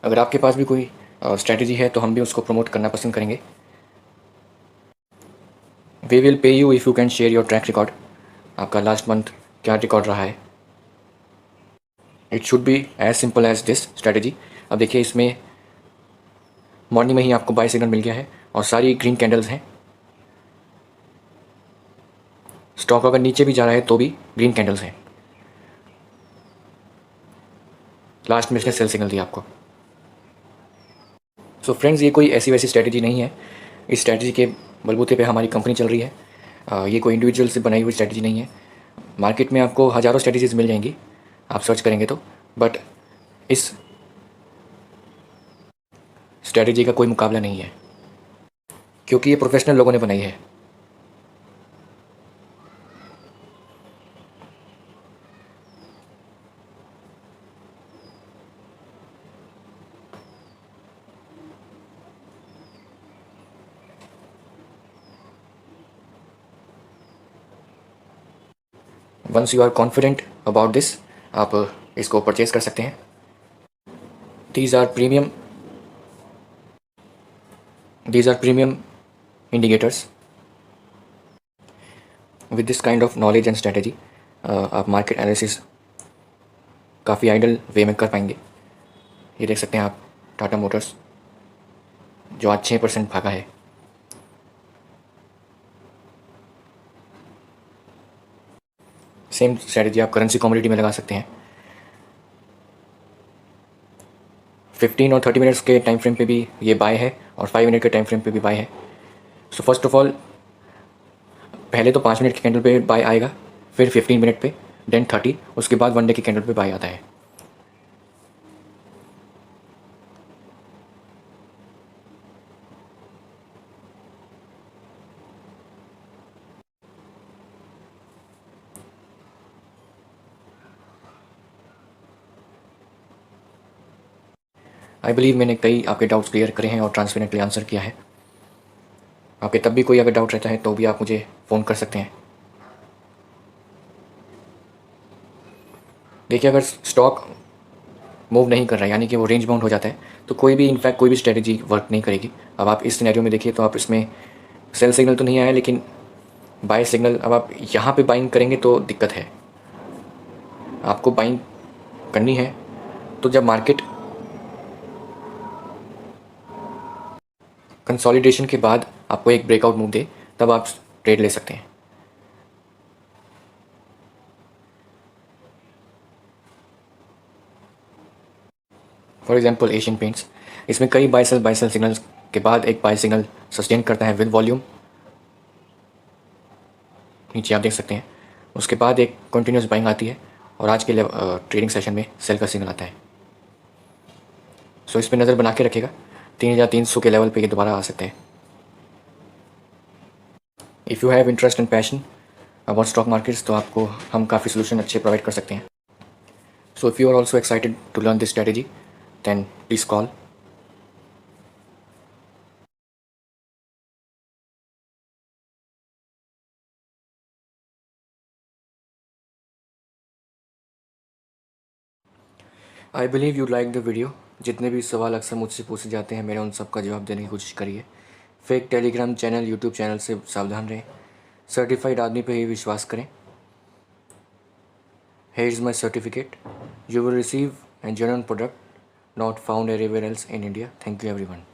A: अगर आपके पास भी कोई स्ट्रैटेजी है तो हम भी उसको प्रमोट करना पसंद करेंगे। We will pay you if you can share your track record. आपका लास्ट मंथ क्या रिकॉर्ड रहा है। It should be as simple as this strategy. अब देखिए, इसमें मॉर्निंग में ही आपको बाय सिग्नल मिल गया है और सारी ग्रीन कैंडल्स हैं। स्टॉक अगर नीचे भी जा रहा है तो भी ग्रीन कैंडल्स हैं। लास्ट में इसने सेल सिग्नल दिया आपको। सो फ्रेंड्स, ये कोई ऐसी वैसी स्ट्रैटेजी नहीं है। इस स्ट्रैटेजी के बलबूते पे हमारी कंपनी चल रही है। ये कोई इंडिविजुअल से बनाई हुई स्ट्रैटेजी नहीं है। मार्केट में आपको हज़ारों स्ट्रैटेजीज मिल जाएंगी, आप सर्च करेंगे तो, बट इस स्ट्रैटेजी का कोई मुकाबला नहीं है, क्योंकि ये प्रोफेशनल लोगों ने बनाई है। Once you are confident about this, आप इसको परचेज़ कर सकते हैं। These are premium indicators. With this kind of knowledge and strategy आप मार्केट एनालिसिस काफ़ी आइडल वे में कर पाएंगे। ये देख सकते हैं आप, टाटा मोटर्स जो आज 6% भागा है। सेम स्ट्रैटेजी आप करेंसी कमोडिटी में लगा सकते हैं। 15 और 30 मिनट्स के टाइम फ्रेम पे भी ये बाय है और 5 मिनट के टाइम फ्रेम पे भी बाय है। सो फर्स्ट ऑफ ऑल, पहले तो 5 मिनट के कैंडल पे बाय आएगा, फिर 15 मिनट पे, देन 30, उसके बाद 1 डे के कैंडल पे बाय आता है। आई बिलीव मैंने कई आपके डाउट्स क्लियर करे हैं और ट्रांसपेरेंटली आंसर किया है। आपके तब भी कोई अगर डाउट रहता है तो भी आप मुझे फ़ोन कर सकते हैं। देखिए, अगर स्टॉक मूव नहीं कर रहा है, यानी कि वो रेंज बाउंड हो जाता है, तो कोई भी इनफैक्ट कोई भी स्ट्रेटजी वर्क नहीं करेगी। अब आप इस सिनेरियो में देखिए तो आप इसमें सेल सिग्नल तो नहीं आया, लेकिन बाय सिग्नल। अब आप यहाँ पे बाइंग करेंगे तो दिक्कत है। आपको बाइंग करनी है तो जब मार्केट कंसोलिडेशन के बाद आपको एक ब्रेकआउट मूव दे, तब आप ट्रेड ले सकते हैं। फॉर एग्जांपल एशियन पेंट्स, इसमें कई बाय सेल सिग्नल्स के बाद एक बाय सिग्नल सस्टेन करता है विद वॉल्यूम, नीचे आप देख सकते हैं। उसके बाद एक कंटिन्यूस बाइंग आती है और आज के ट्रेडिंग सेशन में सेल का सिग्नल आता है। सो इस पर नज़र बना के रखेगा, 3300 के लेवल पे ये दोबारा आ सकते हैं। If you have interest and passion about stock markets, तो आपको हम काफ़ी सोल्यूशन अच्छे प्रोवाइड कर सकते हैं। So if you are also excited to learn this strategy, then please call. I believe you like the video. जितने भी सवाल अक्सर मुझसे पूछे जाते हैं, मैंने उन सब का जवाब देने की कोशिश करी है। Fake Telegram channel, YouTube channel से सावधान रहें। सर्टिफाइड आदमी पे ही विश्वास करें। Here is my certificate. You will receive a genuine product not found anywhere else in India. Thank you everyone.